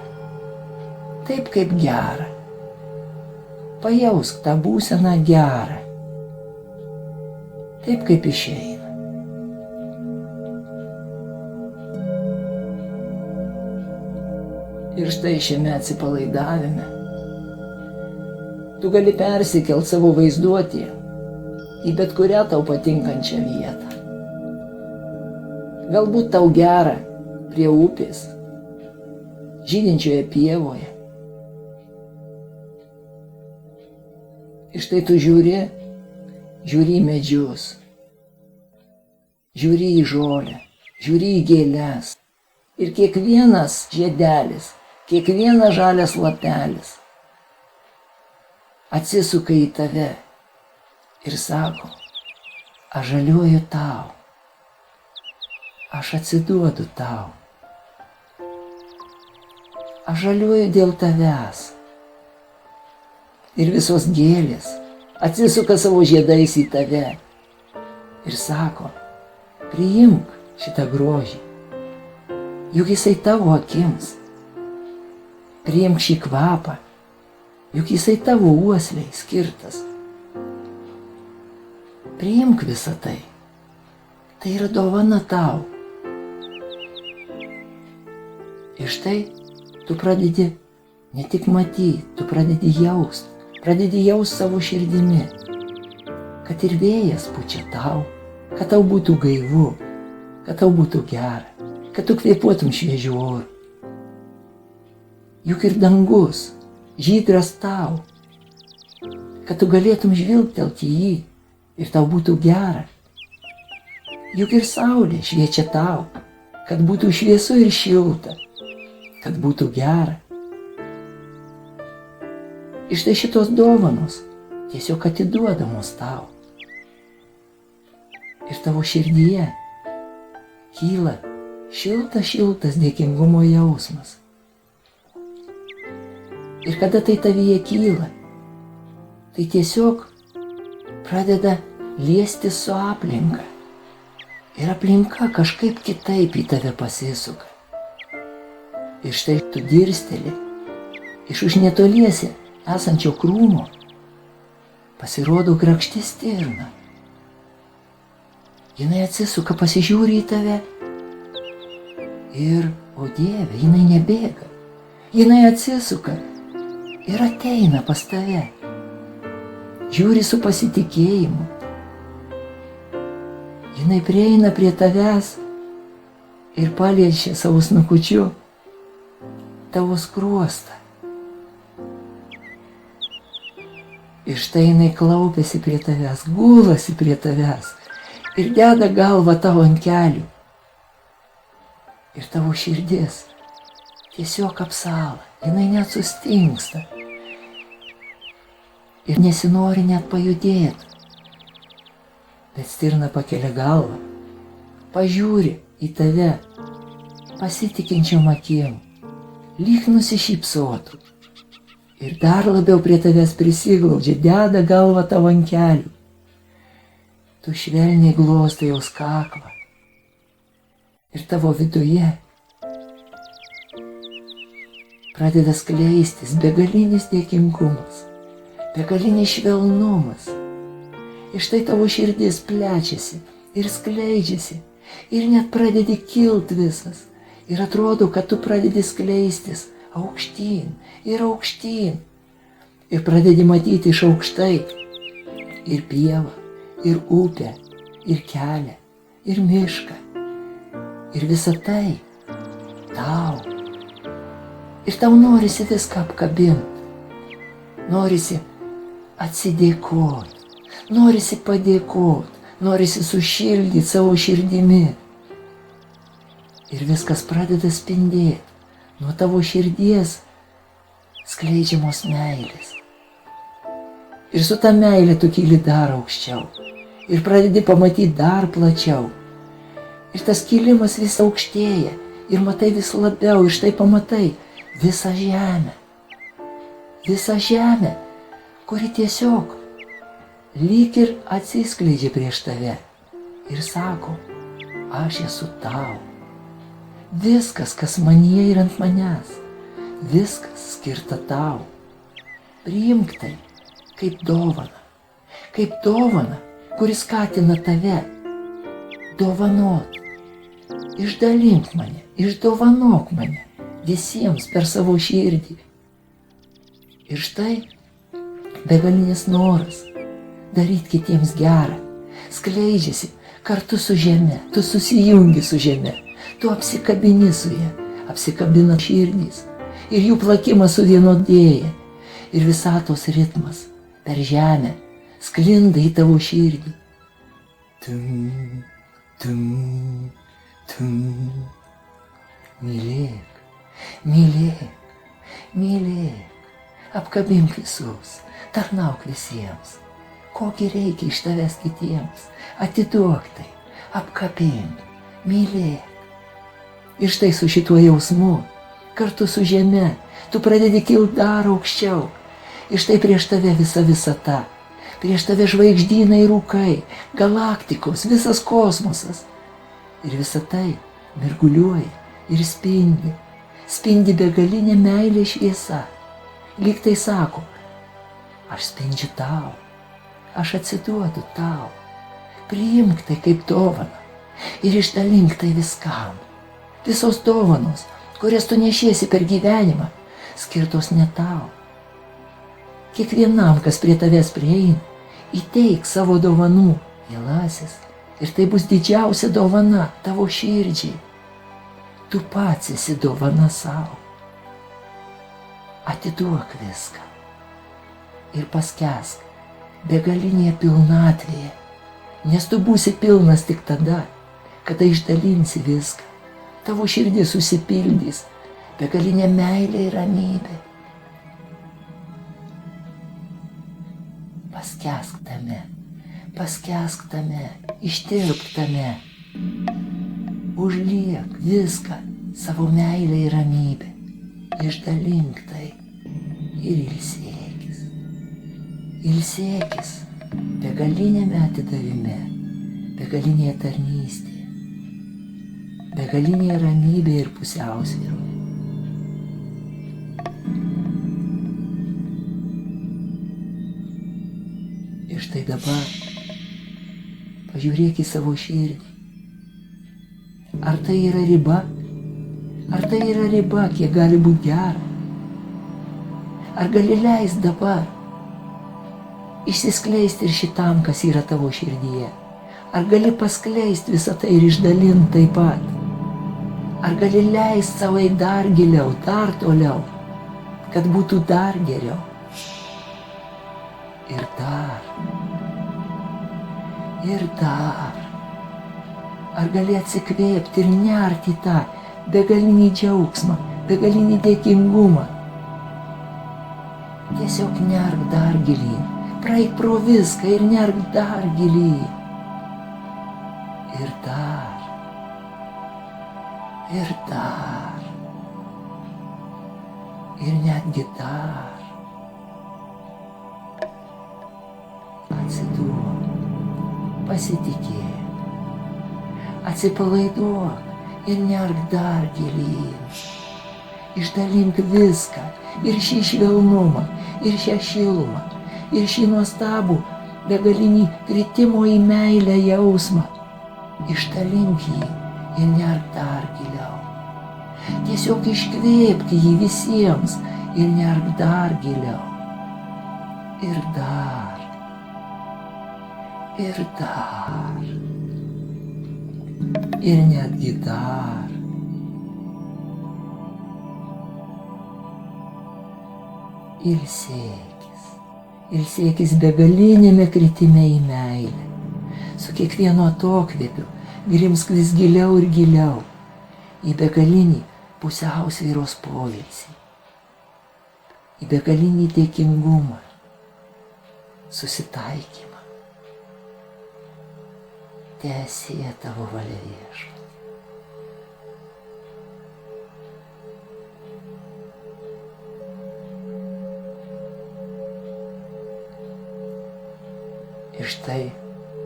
taip, kaip gera. Pajausk tą būseną gerą, taip, kaip išeina. Ir štai šiame atsipalaidavime tu gali persikelt savo vaizduotėje į bet kurią tau patinkančią vietą. Galbūt tau gera prie upės, žydinčioje pievoje. Ir štai tu žiūri į medžius, žiūri į žolę, žiūri į gėles. Ir kiekvienas žiedelis, kiekvienas žalias lapelis atsisuka į tave ir sako, aš žaliuoju tau, aš atsiduodu tau, aš žaliuoju dėl tavęs. Ir visos gėlės atsisuka savo žiedais į tave ir sako, priimk šitą grožį, juk jisai tavo akims. Priimk šį kvapą, juk jisai tavo uoslei skirtas. Priimk visą tai. Tai yra dovana tau. Ir štai tu pradedi ne tik matyti, tu pradedi jaust savo širdimi, kad ir vėjas pučia tau, kad tau būtų gaivu, kad tau būtų gera, kad tu kvėpuotum šviežiu oru. Juk ir dangus žydras tau, kad tu galėtum žvilgtelti į jį ir tau būtų gera. Juk ir saulė šviečia tau, kad būtų šviesu ir šilta, kad būtų gera. Ir štai šitos dovanos tiesiog atiduodamos tau. Ir tavo širdyje kyla šiltas dėkingumo jausmas. Ir kada tai tavyje kyla, tai tiesiog pradeda liestis su aplinka. ir aplinka kažkaip kitaip į tave pasisuka. Ir štai tu dirsteli, iš už netoliese esančio krūmo pasirodo grakšti stirna. Jinai atsisuka, pasižiūri į tave ir, o Dieve, jinai nebėga. Jinai atsisuka ir ateina pas tave. Žiūri su pasitikėjimu. Jinai prieina prie tavęs ir paliečia savo snukučiu tavo skruostą. Ir štai jinai klaupiasi prie tavęs, gulasi prie tavęs ir deda galvą tavo ant kelių. Ir tavo širdis tiesiog apsala, jinai net sustingsta ir nesinori net pajudėti. Bet stirna pakelia galvą, pažiūri į tave pasitikinčiom akim, lyg nusišypsotų. Ir dar labiau prie tavęs prisiglaudžia, deda galvą tavo ant kelių. Tu švelniai glostai jos kaklą. Ir tavo viduje pradeda skleistis begalinis dėkingumas, begalinis švelnumas. Ir štai tavo širdis plečiasi ir skleidžiasi ir net pradedi kilt visas. Ir atrodo, kad tu pradedi skleistis aukštyn ir aukštyn. Ir pradedi matyti iš aukštai ir pievą, ir upę, ir kelią, ir mišką. Ir visa tai tau. Ir tau norisi viską apkabinti. Norisi atsidėkoti. Norisi padėkoti. Norisi sušildyti savo širdimi. Ir viskas pradeda spindėti. Nuo tavo širdies skleidžiamos meilės. Ir su ta meilė tu kyli dar aukščiau. Ir pradedi pamatyti dar plačiau. Ir tas kilimas vis aukštėja. Ir matai vis labiau. Ir štai pamatai visą žemę. Visą žemę, kuri tiesiog lyg ir atsiskleidžia prieš tave. Ir sako, aš esu tau. Viskas, kas manyje ir ant manęs. Viskas skirta tau. Priimk tai kaip dovaną. Kaip dovaną, kuris skatina tave dovanot. Išdalink mane, išdovanok mane visiems per savo širdį. Ir štai begalinis noras daryti kitiems gerą skleidžiasi kartu su žeme. Tu susijungi su žeme, tu apsikabini su ja, apsikabina širdys. Ir jų plakimas suvienodėja. Ir visatos ritmas per žemę sklinda į tavo širdį. Tum, tum, tum. Mylėk, mylėk, mylėk. Apkabink visus, tarnauk visiems. Kokį reikia iš tavęs kitiems. Atiduok tai, apkabink, mylėk. Ir štai su šituo jausmu, kartu su žeme, tu pradedi kilt dar aukščiau. Ir štai prieš tave visa visata. Prieš tave žvaigždynai rūkai, galaktikos, visas kosmosas. Ir visa tai mirguliuoja ir spindi. Spindi begalinė meilė šviesa. Lyg tai sako, aš spindžiu tau. Aš atsiduodu tau. Priimk tai kaip dovaną ir išdalink tai viskam. Visos dovanos, kurias tu nešiesi per gyvenimą, skirtos ne tau. Kiekvienam, kas prie tavęs prieina, įteik savo dovanų, mielasis, ir tai bus didžiausia dovana tavo širdžiai. Tu pats esi dovana savo. Atiduok viską ir paskęsk begalinėje pilnatvėje, nes tu būsi pilnas tik tada, kada išdalinsi viską. Tavo širdis susipildys begalinė meilė ir ramybė. Paskęsk tame, ištirpk tame. Užliek viską savo meilę ir ramybę. Išdalink tai ir ilsėkis. Ilsėkis begalinėme atidavime, begalinėje tarnystėje. begalinėje ramybėje ir pusiausvyroje. Ir štai dabar pažiūrėk į savo širdį. Ar tai yra riba? Ar tai yra riba, kiek gali būti gera? Ar gali leisti dabar išsiskleisti ir šitam, kas yra tavo širdyje? Ar gali paskleisti visą tai ir išdalinti taip pat? Ar gali leisti savo eiti dar giliau, dar toliau, kad būtų dar geriau? Ir dar. Ir dar. Ar gali atsikvėpti ir nerti į tą begalinį džiaugsmą, begalinį dėkingumą? Tiesiog nerk dar gilyn, praeik pro viską ir nerk dar gilyn. Ir dar. Ir dar. Ir netgi dar. Atsiduok, pasitikėk. Atsipalaiduok ir nerk dar gilyn. Išdalink viską, ir šį švelnumą, ir šią šilumą, ir šį nuostabų begalinį kritimo į meilę jausmą. Išdalink jį ir nerk dar giliau. Tiesiog iškvėpk jį visiems ir nerk dar giliau. Ir dar. Ir dar. Ir netgi dar. Ilsėkis. Ilsėkis begalinėme kritime į meilę. Su kiekvienu atokvėpiu grimsk vis giliau ir giliau į begalinį pusiausvyros poilsį, į begalinį dėkingumą, susitaikymą. Teesie tavo valia, Viešpatie. Ir štai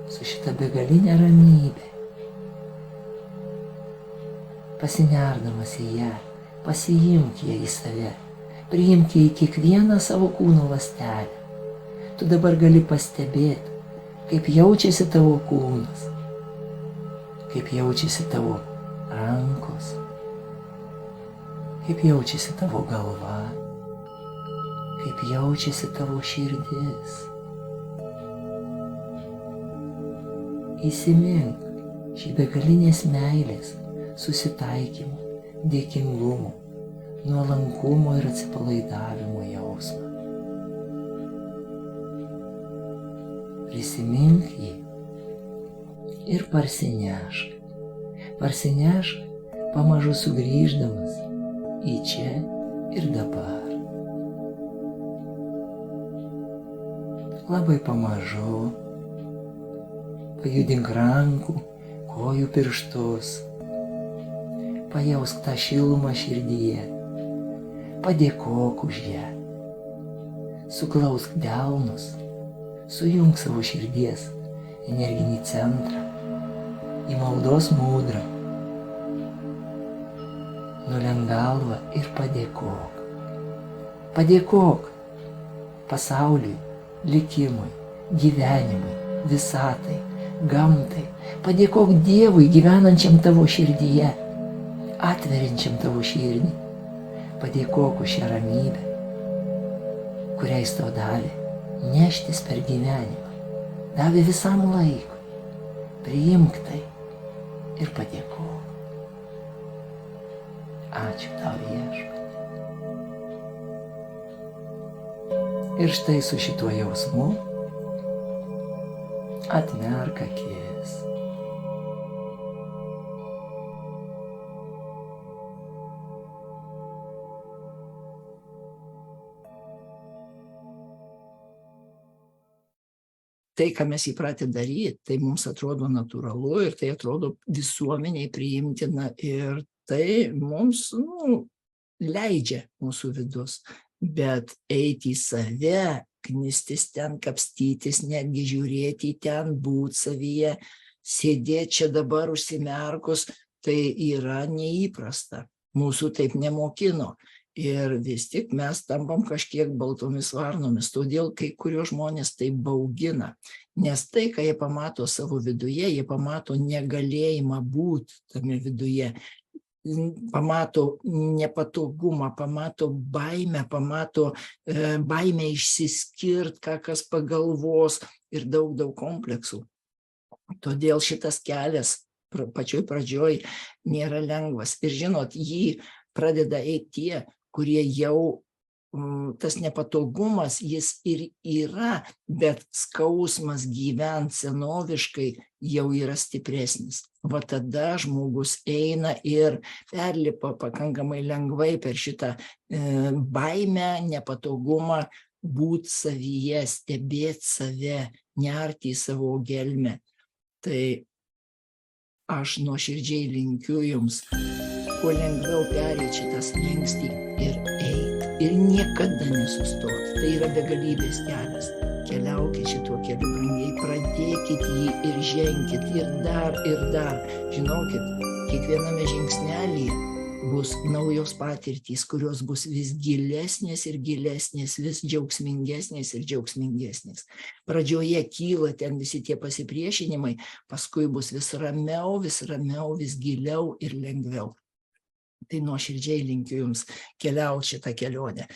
su šita begalinė ramybė, pasinerdamas į ją, pasiimk ją į save, priimk ją į kiekvieną savo kūno ląstelę. Tu dabar gali pastebėti, kaip jaučiasi tavo kūnas, kaip jaučiasi tavo rankos, kaip jaučiasi tavo galva, kaip jaučiasi tavo širdis. Įsimink šį begalinės meilės, susitaikymo, dėkingumo, nuolankumo ir atsipalaidavimo jausmą. Prisimink jį ir parsinešk. Parsinešk pamažu sugrįždamas į čia ir dabar. Labai pamažu pajudink rankų, kojų pirštus, pajausk tą šilumą širdyje, padėkok už ją, suklausk delnus, sujunk savo širdies energinį centrą į maldos mūdrą, nulenk galvą ir padėkok. Padėkok pasauliui, likimui, gyvenimui, visatai, gamtai, padėkok Dievui gyvenančiam tavo širdyje, atveriančiam tavo širdį, padėkok už šią ramybę, kurią jis tau davė neštis per gyvenimą, davė visam laikui, priimk tai ir padėkok. Ačiū tau, Viešpatie. Ir štai su šituo jausmu atmerk akis. Tai, ką mes įpratę daryti, tai mums atrodo natūralu ir tai atrodo visuomeniai priimtina ir tai mums leidžia mūsų vidus. Bet eiti į save, knistis ten, kapstytis, netgi žiūrėti ten, būt savyje, sėdėti čia dabar užsimerkus, tai yra neįprasta. Mūsų taip nemokino. Ir vis tik mes tampam kažkiek baltomis varnomis, todėl kai kurios žmonės tai baugina. Nes tai, ką jie pamato savo viduje, jie pamato negalėjimą būti tame viduje, pamato nepatogumą, pamato baimę, pamato baimę išsiskirt, ką kas pagalvos ir daug kompleksų. Todėl šitas kelias pačioj pradžioj nėra lengvas. Ir žinot, jį pradeda eiti tie, kurie jau tas nepatogumas jis ir yra, bet skausmas gyvent senoviškai jau yra stipresnis. Va tada žmogus eina ir perlipa pakankamai lengvai per šitą baimę, nepatogumą, būt savyje, stebėt save, nerti į savo gelmę. Tai aš nuoširdžiai linkiu jums kuo lengviau perėti šitą slenkstį ir eit. Ir niekada nesustot. Tai yra begalybės kelias. Keliaukit šituo keliu, brangiai, pradėkit jį ir ženkit ir dar. Žinokit, kiekviename žingsnelyje bus naujos patirtys, kurios bus vis gilesnės ir gilesnės, vis džiaugsmingesnės ir džiaugsmingesnės. Pradžioje kyla ten visi tie pasipriešinimai, paskui bus vis ramiau, vis giliau ir lengviau. Tai nuoširdžiai linkiu jums keliauti šitą kelionę.